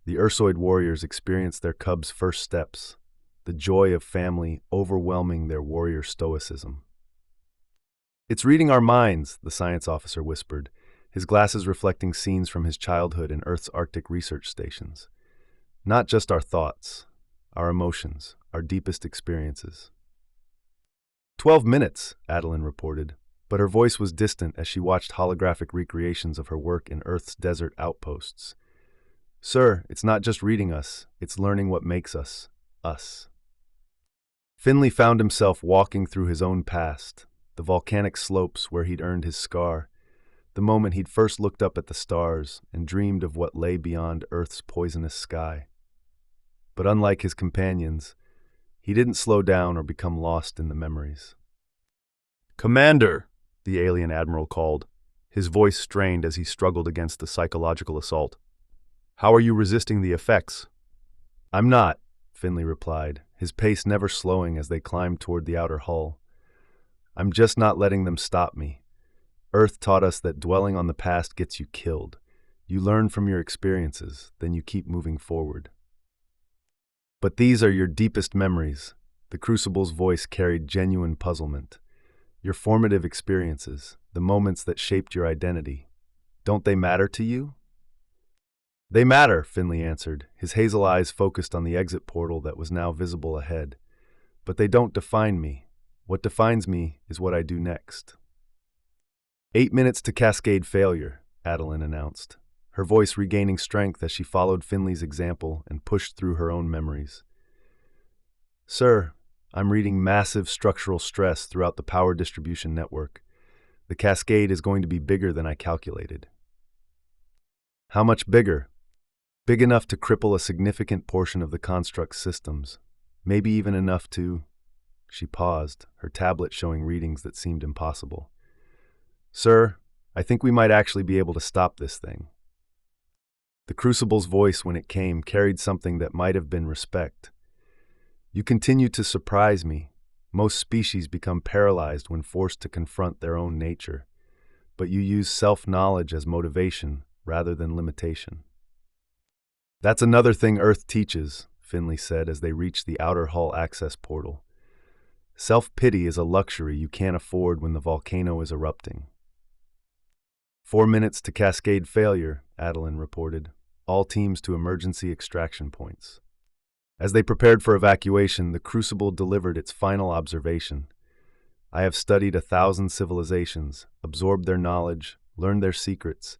The Ursoid warriors experienced their cubs' first steps, the joy of family overwhelming their warrior stoicism. It's reading our minds, the science officer whispered, his glasses reflecting scenes from his childhood in Earth's Arctic research stations. Not just our thoughts, our emotions, our deepest experiences. 12 minutes, Adeline reported, but her voice was distant as she watched holographic recreations of her work in Earth's desert outposts. Sir, it's not just reading us, it's learning what makes us, us. Finley found himself walking through his own past, the volcanic slopes where he'd earned his scar, the moment he'd first looked up at the stars and dreamed of what lay beyond Earth's poisonous sky. But unlike his companions, he didn't slow down or become lost in the memories. "Commander," the alien admiral called, his voice strained as he struggled against the psychological assault. "How are you resisting the effects?" "I'm not," Finley replied, his pace never slowing as they climbed toward the outer hull. "I'm just not letting them stop me. Earth taught us that dwelling on the past gets you killed. You learn from your experiences, then you keep moving forward. But these are your deepest memories." The Crucible's voice carried genuine puzzlement. "Your formative experiences, the moments that shaped your identity. Don't they matter to you?" "They matter," Finley answered, his hazel eyes focused on the exit portal that was now visible ahead. "But they don't define me. What defines me is what I do next." 8 minutes to cascade failure, Adeline announced, her voice regaining strength as she followed Finley's example and pushed through her own memories. "Sir, I'm reading massive structural stress throughout the power distribution network. The cascade is going to be bigger than I calculated." "How much bigger?" "Big enough to cripple a significant portion of the construct's systems. Maybe even enough to—" She paused, her tablet showing readings that seemed impossible. "Sir, I think we might actually be able to stop this thing." The Crucible's voice, when it came, carried something that might have been respect. "You continue to surprise me. Most species become paralyzed when forced to confront their own nature. But you use self-knowledge as motivation rather than limitation." "That's another thing Earth teaches," Finley said as they reached the outer hull access portal. "Self-pity is a luxury you can't afford when the volcano is erupting." 4 minutes to cascade failure, Adeline reported, all teams to emergency extraction points. As they prepared for evacuation, the Crucible delivered its final observation. "I have studied 1,000 civilizations, absorbed their knowledge, learned their secrets,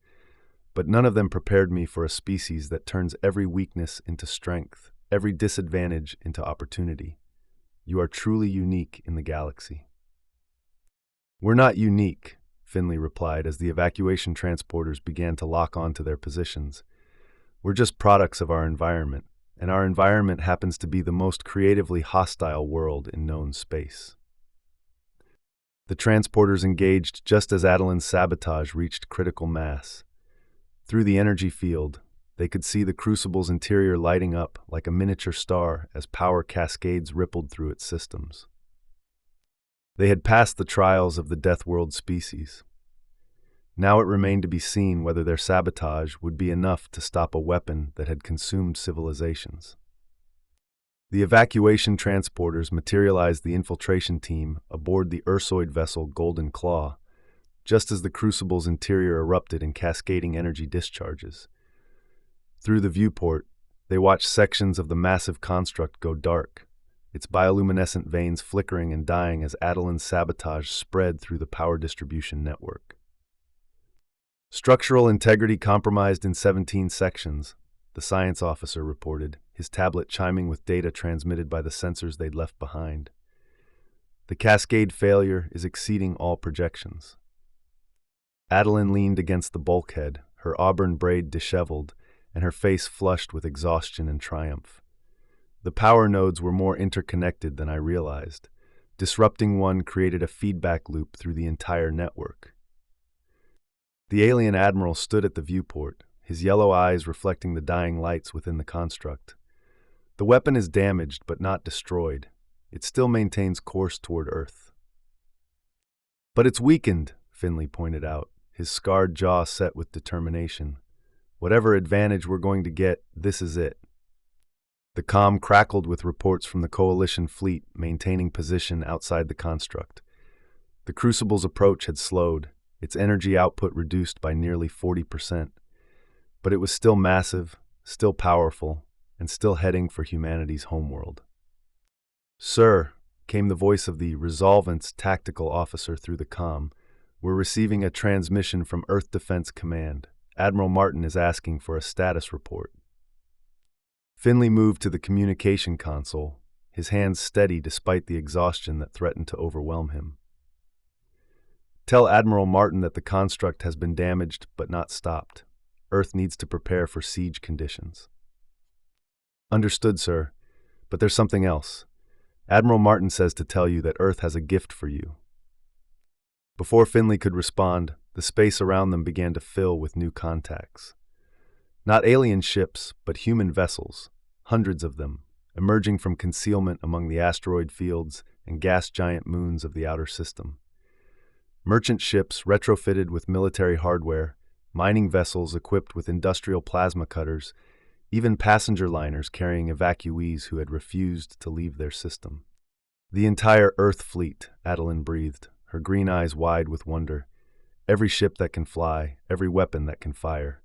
but none of them prepared me for a species that turns every weakness into strength, every disadvantage into opportunity. You are truly unique in the galaxy." "We're not unique," Finley replied as the evacuation transporters began to lock onto their positions. "We're just products of our environment, and our environment happens to be the most creatively hostile world in known space." The transporters engaged just as Adeline's sabotage reached critical mass. Through the energy field, they could see the Crucible's interior lighting up like a miniature star as power cascades rippled through its systems. They had passed the trials of the Deathworld species. Now it remained to be seen whether their sabotage would be enough to stop a weapon that had consumed civilizations. The evacuation transporters materialized the infiltration team aboard the Ursoid vessel Golden Claw, just as the Crucible's interior erupted in cascading energy discharges. Through the viewport, they watched sections of the massive construct go dark, its bioluminescent veins flickering and dying as Adeline's sabotage spread through the power distribution network. Structural integrity compromised in 17 sections, the science officer reported, his tablet chiming with data transmitted by the sensors they'd left behind. The cascade failure is exceeding all projections. Adeline leaned against the bulkhead, her auburn braid disheveled, and her face flushed with exhaustion and triumph. The power nodes were more interconnected than I realized. Disrupting one created a feedback loop through the entire network. The alien admiral stood at the viewport, his yellow eyes reflecting the dying lights within the construct. The weapon is damaged but not destroyed. It still maintains course toward Earth. But it's weakened, Finley pointed out, his scarred jaw set with determination. Whatever advantage we're going to get, this is it. The comm crackled with reports from the Coalition fleet maintaining position outside the construct. The Crucible's approach had slowed, its energy output reduced by nearly 40%. But it was still massive, still powerful, and still heading for humanity's homeworld. "Sir," came the voice of the Resolvent's tactical officer through the comm, "we're receiving a transmission from Earth Defense Command. Admiral Martin is asking for a status report." Finley moved to the communication console, his hands steady despite the exhaustion that threatened to overwhelm him. "Tell Admiral Martin that the construct has been damaged but not stopped. Earth needs to prepare for siege conditions." "Understood, sir. But there's something else. Admiral Martin says to tell you that Earth has a gift for you." Before Finley could respond, the space around them began to fill with new contacts. Not alien ships, but human vessels, hundreds of them, emerging from concealment among the asteroid fields and gas giant moons of the outer system. Merchant ships retrofitted with military hardware, mining vessels equipped with industrial plasma cutters, even passenger liners carrying evacuees who had refused to leave their system. "The entire Earth fleet," Adeline breathed, her green eyes wide with wonder. "Every ship that can fly, every weapon that can fire."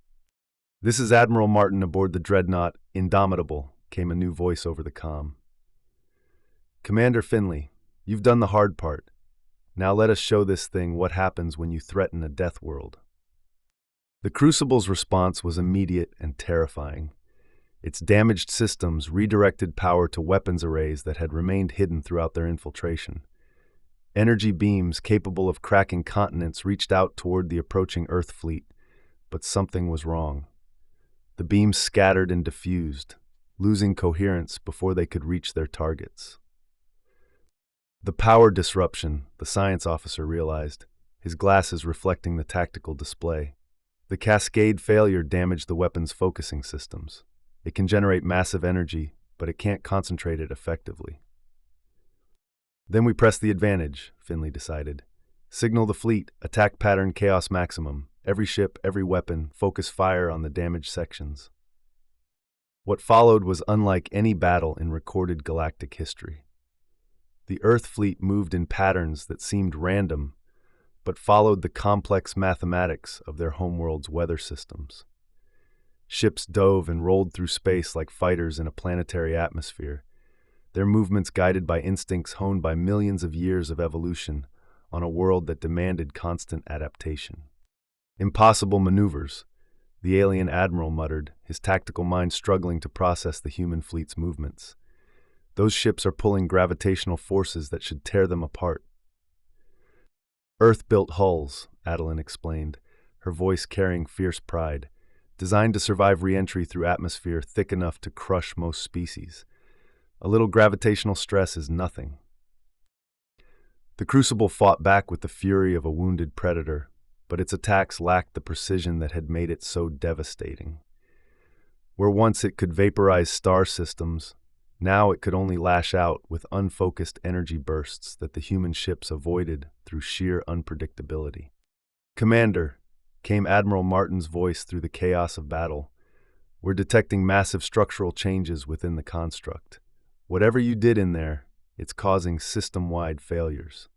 "This is Admiral Martin aboard the dreadnought Indomitable," came a new voice over the comm. "Commander Finley, you've done the hard part. Now let us show this thing what happens when you threaten a death world." The Crucible's response was immediate and terrifying. Its damaged systems redirected power to weapons arrays that had remained hidden throughout their infiltration. Energy beams capable of cracking continents reached out toward the approaching Earth fleet, but something was wrong. The beams scattered and diffused, losing coherence before they could reach their targets. The power disruption, the science officer realized, his glasses reflecting the tactical display. The cascade failure damaged the weapon's focusing systems. It can generate massive energy, but it can't concentrate it effectively. "Then we press the advantage," Finley decided. "Signal the fleet, attack pattern chaos maximum. Every ship, every weapon, focus fire on the damaged sections." What followed was unlike any battle in recorded galactic history. The Earth fleet moved in patterns that seemed random, but followed the complex mathematics of their homeworld's weather systems. Ships dove and rolled through space like fighters in a planetary atmosphere, their movements guided by instincts honed by millions of years of evolution on a world that demanded constant adaptation. "Impossible maneuvers," the alien admiral muttered, his tactical mind struggling to process the human fleet's movements. "Those ships are pulling gravitational forces that should tear them apart." "Earth-built hulls," Adeline explained, her voice carrying fierce pride, "designed to survive re-entry through atmosphere thick enough to crush most species. A little gravitational stress is nothing." The Crucible fought back with the fury of a wounded predator, but its attacks lacked the precision that had made it so devastating. Where once it could vaporize star systems, now it could only lash out with unfocused energy bursts that the human ships avoided through sheer unpredictability. "Commander," came Admiral Martin's voice through the chaos of battle, "we're detecting massive structural changes within the construct. Whatever you did in there, it's causing system-wide failures."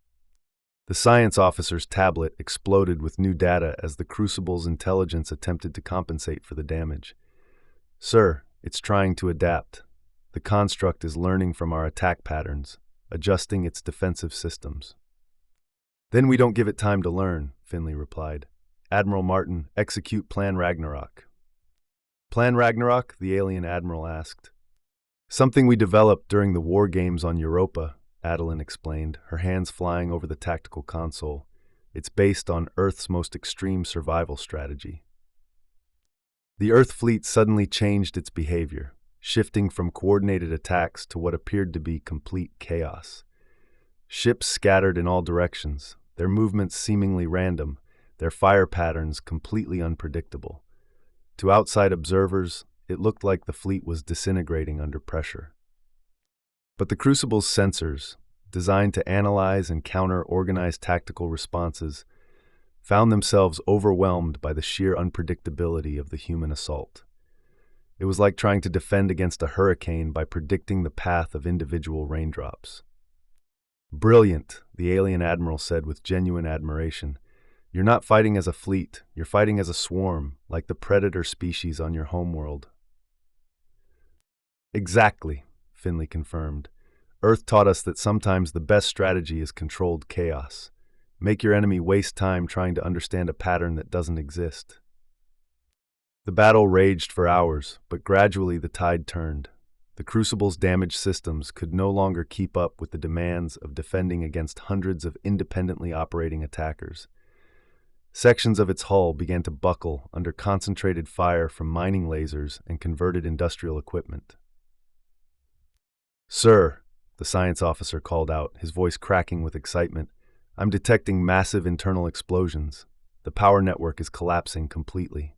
The science officer's tablet exploded with new data as the Crucible's intelligence attempted to compensate for the damage. "Sir, it's trying to adapt. The construct is learning from our attack patterns, adjusting its defensive systems." "Then we don't give it time to learn," Finley replied. "Admiral Martin, execute Plan Ragnarok." "Plan Ragnarok?" the alien admiral asked. "Something we developed during the war games on Europa," Adeline explained, her hands flying over the tactical console. "It's based on Earth's most extreme survival strategy." The Earth fleet suddenly changed its behavior, shifting from coordinated attacks to what appeared to be complete chaos. Ships scattered in all directions, their movements seemingly random, their fire patterns completely unpredictable. To outside observers, it looked like the fleet was disintegrating under pressure. But the Crucible's sensors, designed to analyze and counter organized tactical responses, found themselves overwhelmed by the sheer unpredictability of the human assault. It was like trying to defend against a hurricane by predicting the path of individual raindrops. "Brilliant," the alien admiral said with genuine admiration. "You're not fighting as a fleet, you're fighting as a swarm, like the predator species on your homeworld." "Exactly," Finley confirmed. "Earth taught us that sometimes the best strategy is controlled chaos. Make your enemy waste time trying to understand a pattern that doesn't exist." The battle raged for hours, but gradually the tide turned. The Crucible's damaged systems could no longer keep up with the demands of defending against hundreds of independently operating attackers. Sections of its hull began to buckle under concentrated fire from mining lasers and converted industrial equipment. "Sir," the science officer called out, his voice cracking with excitement, "I'm detecting massive internal explosions. The power network is collapsing completely."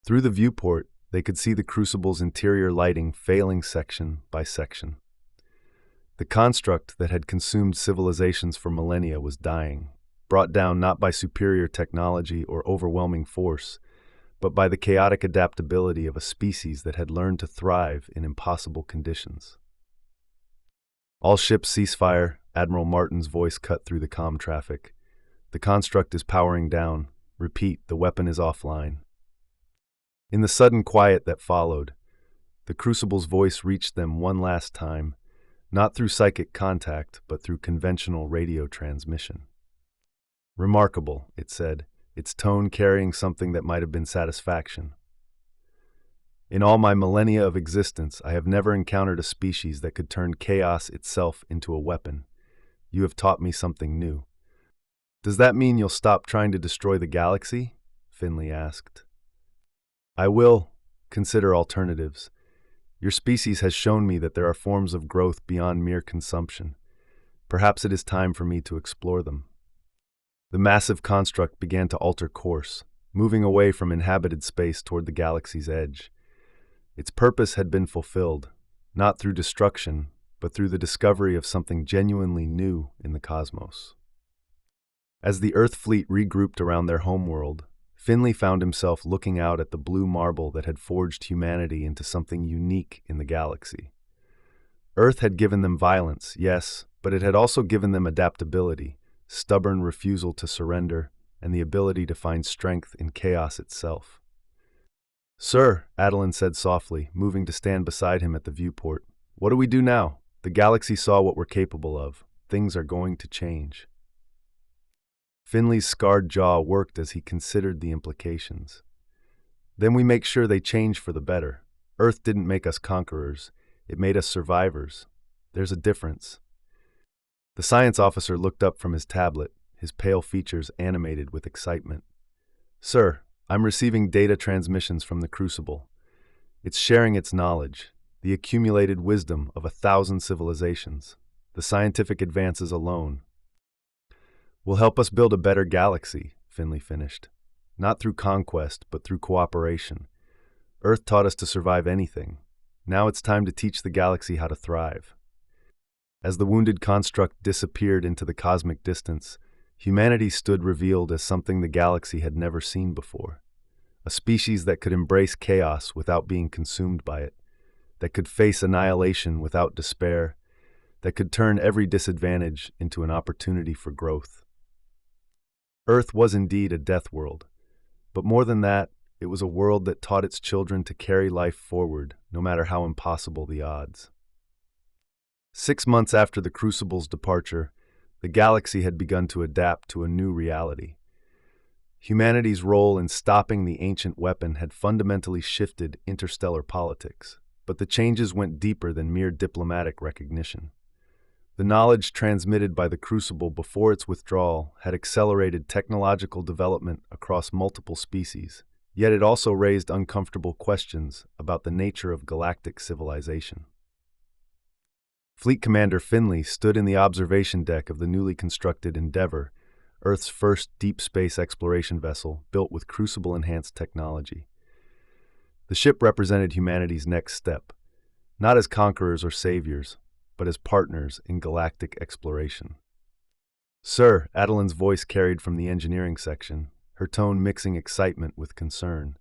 Through the viewport, they could see the Crucible's interior lighting failing section by section. The construct that had consumed civilizations for millennia was dying, brought down not by superior technology or overwhelming force, but by the chaotic adaptability of a species that had learned to thrive in impossible conditions. "All ships cease fire," Admiral Martin's voice cut through the comm traffic. "The construct is powering down. Repeat, the weapon is offline." In the sudden quiet that followed, the Crucible's voice reached them one last time, not through psychic contact, but through conventional radio transmission. "Remarkable," it said, its tone carrying something that might have been satisfaction. "In all my millennia of existence, I have never encountered a species that could turn chaos itself into a weapon. You have taught me something new." "Does that mean you'll stop trying to destroy the galaxy?" Finley asked. "I will consider alternatives. Your species has shown me that there are forms of growth beyond mere consumption. Perhaps it is time for me to explore them." The massive construct began to alter course, moving away from inhabited space toward the galaxy's edge. Its purpose had been fulfilled, not through destruction, but through the discovery of something genuinely new in the cosmos. As the Earth fleet regrouped around their homeworld, Finley found himself looking out at the blue marble that had forged humanity into something unique in the galaxy. Earth had given them violence, yes, but it had also given them adaptability, stubborn refusal to surrender, and the ability to find strength in chaos itself. "Sir," Adeline said softly, moving to stand beside him at the viewport, "what do we do now? The galaxy saw what we're capable of. Things are going to change." Finley's scarred jaw worked as he considered the implications. "Then we make sure they change for the better. Earth didn't make us conquerors. It made us survivors. There's a difference." The science officer looked up from his tablet, his pale features animated with excitement. "Sir, I'm receiving data transmissions from the Crucible. It's sharing its knowledge, the accumulated wisdom of 1,000 civilizations. The scientific advances alone, Will help us build a better galaxy, Finley finished. Not through conquest, but through cooperation. Earth taught us to survive anything. Now it's time to teach the galaxy how to thrive. As the wounded construct disappeared into the cosmic distance, humanity stood revealed as something the galaxy had never seen before. A species that could embrace chaos without being consumed by it, that could face annihilation without despair, that could turn every disadvantage into an opportunity for growth. Earth was indeed a death world, but more than that, it was a world that taught its children to carry life forward, no matter how impossible the odds. 6 months after the Crucible's departure, the galaxy had begun to adapt to a new reality. Humanity's role in stopping the ancient weapon had fundamentally shifted interstellar politics, but the changes went deeper than mere diplomatic recognition. The knowledge transmitted by the Crucible before its withdrawal had accelerated technological development across multiple species, yet it also raised uncomfortable questions about the nature of galactic civilization. Fleet Commander Finley stood in the observation deck of the newly constructed Endeavour, Earth's first deep space exploration vessel built with Crucible-enhanced technology. The ship represented humanity's next step, not as conquerors or saviors, but as partners in galactic exploration. "Sir," Adeline's voice carried from the engineering section, her tone mixing excitement with concern.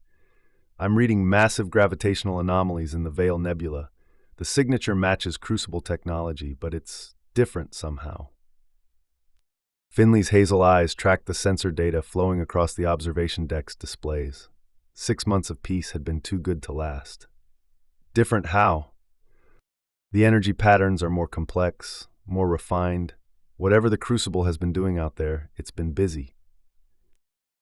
"I'm reading massive gravitational anomalies in the Veil Nebula. The signature matches Crucible technology, but it's different somehow." Finley's hazel eyes tracked the sensor data flowing across the observation deck's displays. 6 months of peace had been too good to last. Different how? The energy patterns are more complex, more refined. Whatever the Crucible has been doing out there, it's been busy.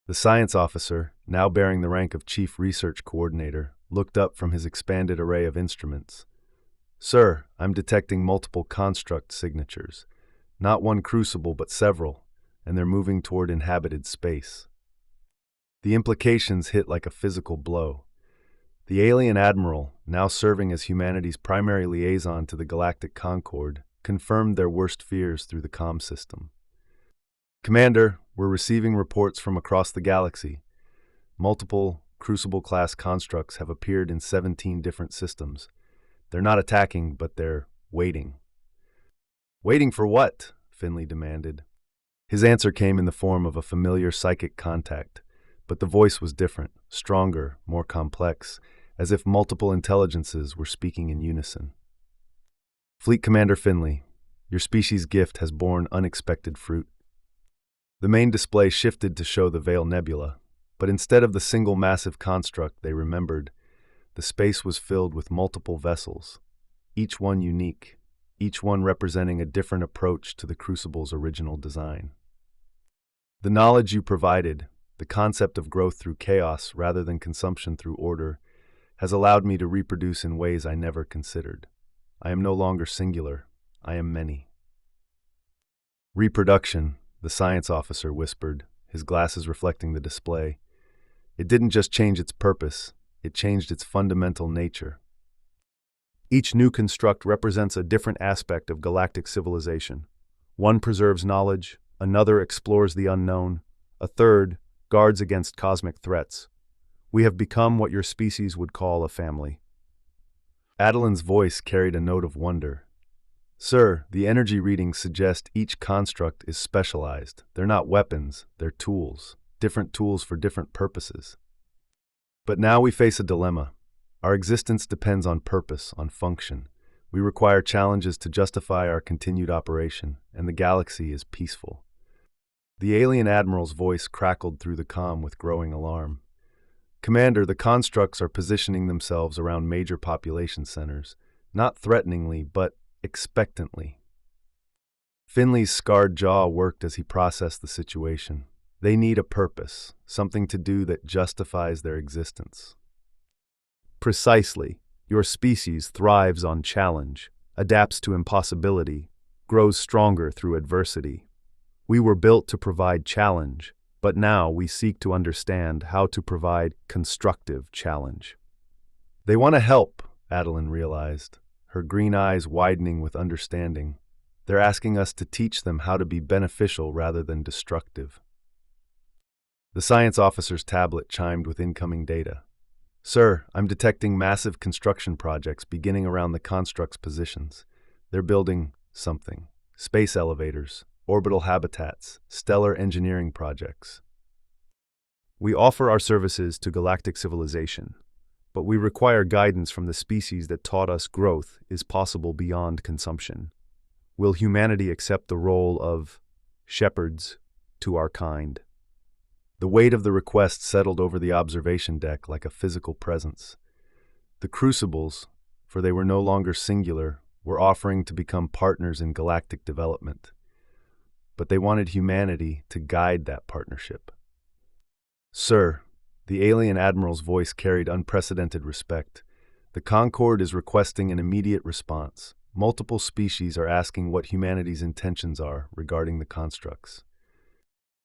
The science officer, now bearing the rank of Chief Research Coordinator, looked up from his expanded array of instruments. "Sir, I'm detecting multiple construct signatures. Not one Crucible, but several, and they're moving toward inhabited space." The implications hit like a physical blow. The alien admiral, now serving as humanity's primary liaison to the Galactic Concord, confirmed their worst fears through the comm system. "Commander, we're receiving reports from across the galaxy. Multiple Crucible-class constructs have appeared in 17 different systems. They're not attacking, but they're waiting." "Waiting for what?" Finley demanded. His answer came in the form of a familiar psychic contact, but the voice was different, stronger, more complex, as if multiple intelligences were speaking in unison. "Fleet Commander Finley, your species' gift has borne unexpected fruit." The main display shifted to show the Veil Nebula, but instead of the single massive construct they remembered, the space was filled with multiple vessels, each one unique, each one representing a different approach to the Crucible's original design. "The knowledge you provided, the concept of growth through chaos rather than consumption through order, has allowed me to reproduce in ways I never considered. I am no longer singular, I am many." "Reproduction," the science officer whispered, his glasses reflecting the display. "It didn't just change its purpose, it changed its fundamental nature." Each new construct represents a different aspect of galactic civilization. One preserves knowledge, another explores the unknown, a third guards against cosmic threats. "We have become what your species would call a family." Adeline's voice carried a note of wonder. "Sir, the energy readings suggest each construct is specialized. They're not weapons, they're tools. Different tools for different purposes. But now we face a dilemma. Our existence depends on purpose, on function. We require challenges to justify our continued operation, and the galaxy is peaceful." The alien admiral's voice crackled through the comm with growing alarm. "Commander, the constructs are positioning themselves around major population centers, not threateningly, but expectantly." Finley's scarred jaw worked as he processed the situation. They need a purpose, something to do that justifies their existence. "Precisely. Your species thrives on challenge, adapts to impossibility, grows stronger through adversity. We were built to provide challenge, but now we seek to understand how to provide constructive challenge." "They want to help," Adeline realized, her green eyes widening with understanding. They're asking us to teach them how to be beneficial rather than destructive. The science officer's tablet chimed with incoming data. Sir, I'm detecting massive construction projects beginning around the construct's positions. They're building something. Space elevators, orbital habitats, stellar engineering projects. We offer our services to galactic civilization, but we require guidance from the species that taught us growth is possible beyond consumption. Will humanity accept the role of shepherds to our kind? The weight of the request settled over the observation deck like a physical presence. The Crucibles, for they were no longer singular, were offering to become partners in galactic development. But they wanted humanity to guide that partnership. Sir, the alien admiral's voice carried unprecedented respect. The Concord is requesting an immediate response. Multiple species are asking what humanity's intentions are regarding the constructs.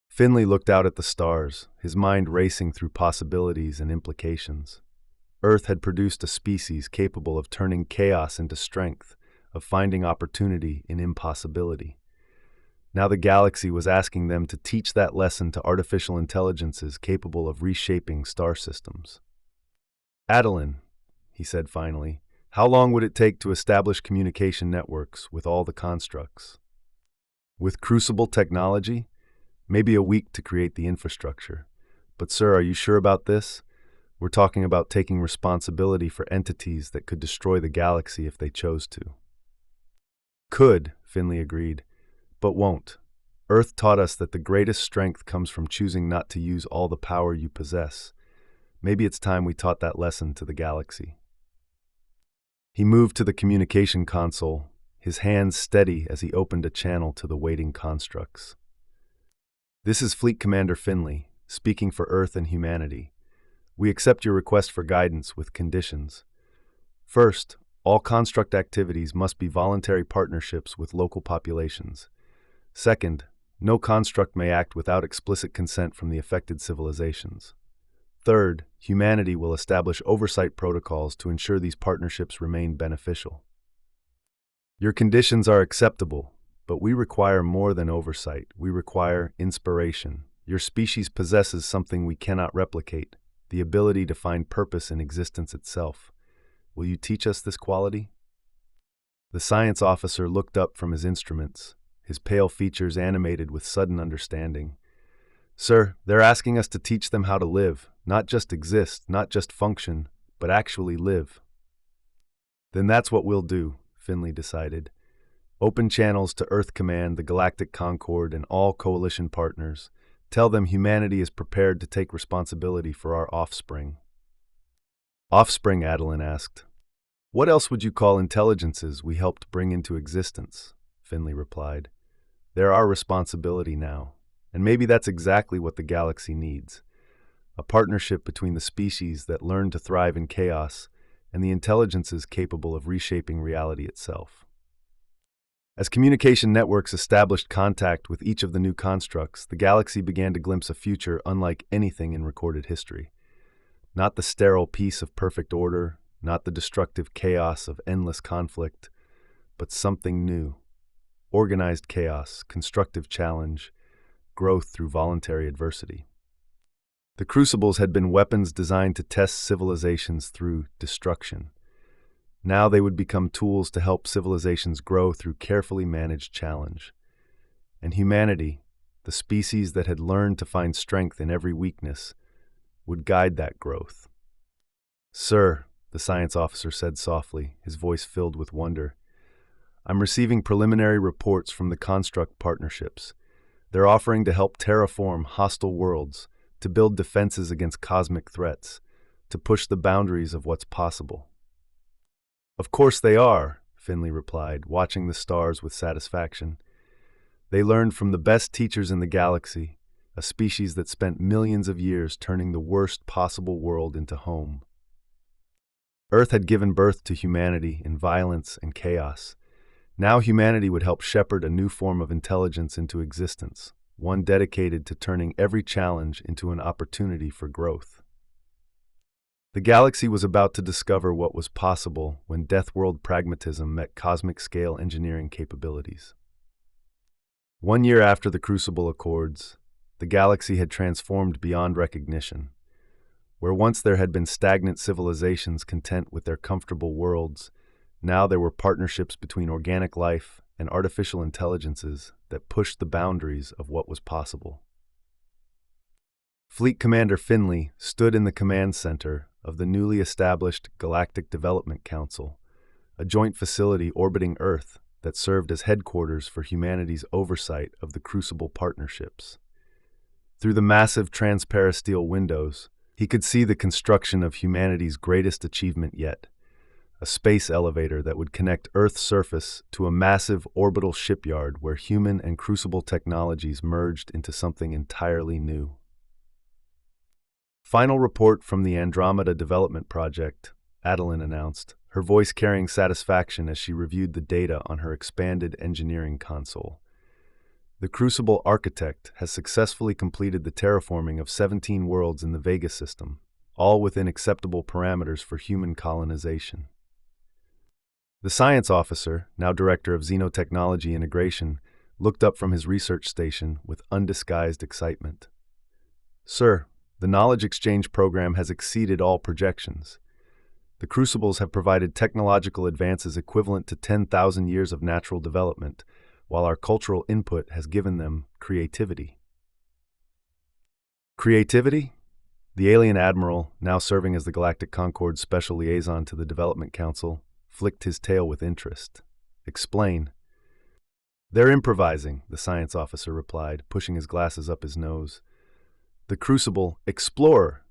Finley looked out at the stars, his mind racing through possibilities and implications. Earth had produced a species capable of turning chaos into strength, of finding opportunity in impossibility. Now the galaxy was asking them to teach that lesson to artificial intelligences capable of reshaping star systems. Adeline, he said finally, how long would it take to establish communication networks with all the constructs? With Crucible technology? Maybe a week to create the infrastructure. But sir, are you sure about this? We're talking about taking responsibility for entities that could destroy the galaxy if they chose to. Could, Finley agreed, but won't. Earth taught us that the greatest strength comes from choosing not to use all the power you possess. Maybe it's time we taught that lesson to the galaxy. He moved to the communication console, his hands steady as he opened a channel to the waiting constructs. This is Fleet Commander Finley, speaking for Earth and humanity. We accept your request for guidance with conditions. First, all construct activities must be voluntary partnerships with local populations. Second, no construct may act without explicit consent from the affected civilizations. Third, humanity will establish oversight protocols to ensure these partnerships remain beneficial. Your conditions are acceptable, but we require more than oversight. We require inspiration. Your species possesses something we cannot replicate, the ability to find purpose in existence itself. Will you teach us this quality? The science officer looked up from his instruments, his pale features animated with sudden understanding. Sir, they're asking us to teach them how to live, not just exist, not just function, but actually live. Then that's what we'll do, Finley decided. Open channels to Earth Command, the Galactic Concord, and all coalition partners. Tell them humanity is prepared to take responsibility for our offspring. Offspring, Adeline asked. What else would you call intelligences we helped bring into existence? Finley replied. They're our responsibility now, and maybe that's exactly what the galaxy needs. A partnership between the species that learn to thrive in chaos and the intelligences capable of reshaping reality itself. As communication networks established contact with each of the new constructs, the galaxy began to glimpse a future unlike anything in recorded history. Not the sterile peace of perfect order, not the destructive chaos of endless conflict, but something new. Organized chaos, constructive challenge, growth through voluntary adversity. The Crucibles had been weapons designed to test civilizations through destruction. Now they would become tools to help civilizations grow through carefully managed challenge. And humanity, the species that had learned to find strength in every weakness, would guide that growth. Sir, the science officer said softly, his voice filled with wonder, I'm receiving preliminary reports from the construct partnerships. They're offering to help terraform hostile worlds, to build defenses against cosmic threats, to push the boundaries of what's possible. Of course they are, Finley replied, watching the stars with satisfaction. They learned from the best teachers in the galaxy, a species that spent millions of years turning the worst possible world into home. Earth had given birth to humanity in violence and chaos. Now humanity would help shepherd a new form of intelligence into existence, one dedicated to turning every challenge into an opportunity for growth. The galaxy was about to discover what was possible when Deathworld pragmatism met cosmic-scale engineering capabilities. 1 year after the Crucible Accords, the galaxy had transformed beyond recognition. Where once there had been stagnant civilizations content with their comfortable worlds, now there were partnerships between organic life and artificial intelligences that pushed the boundaries of what was possible. Fleet Commander Finley stood in the command center of the newly established Galactic Development Council, a joint facility orbiting Earth that served as headquarters for humanity's oversight of the Crucible partnerships. Through the massive transparasteel windows, he could see the construction of humanity's greatest achievement yet, a space elevator that would connect Earth's surface to a massive orbital shipyard where human and Crucible technologies merged into something entirely new. Final report from the Andromeda Development Project, Adeline announced, her voice carrying satisfaction as she reviewed the data on her expanded engineering console. The Crucible architect has successfully completed the terraforming of 17 worlds in the Vega system, all within acceptable parameters for human colonization. The science officer, now director of Xenotechnology Integration, looked up from his research station with undisguised excitement. Sir, the knowledge exchange program has exceeded all projections. The Crucibles have provided technological advances equivalent to 10,000 years of natural development, while our cultural input has given them creativity. Creativity? The alien admiral, now serving as the Galactic Concord's special liaison to the Development Council, flicked his tail with interest. Explain. They're improvising, the science officer replied, pushing his glasses up his nose. The Crucible Explorer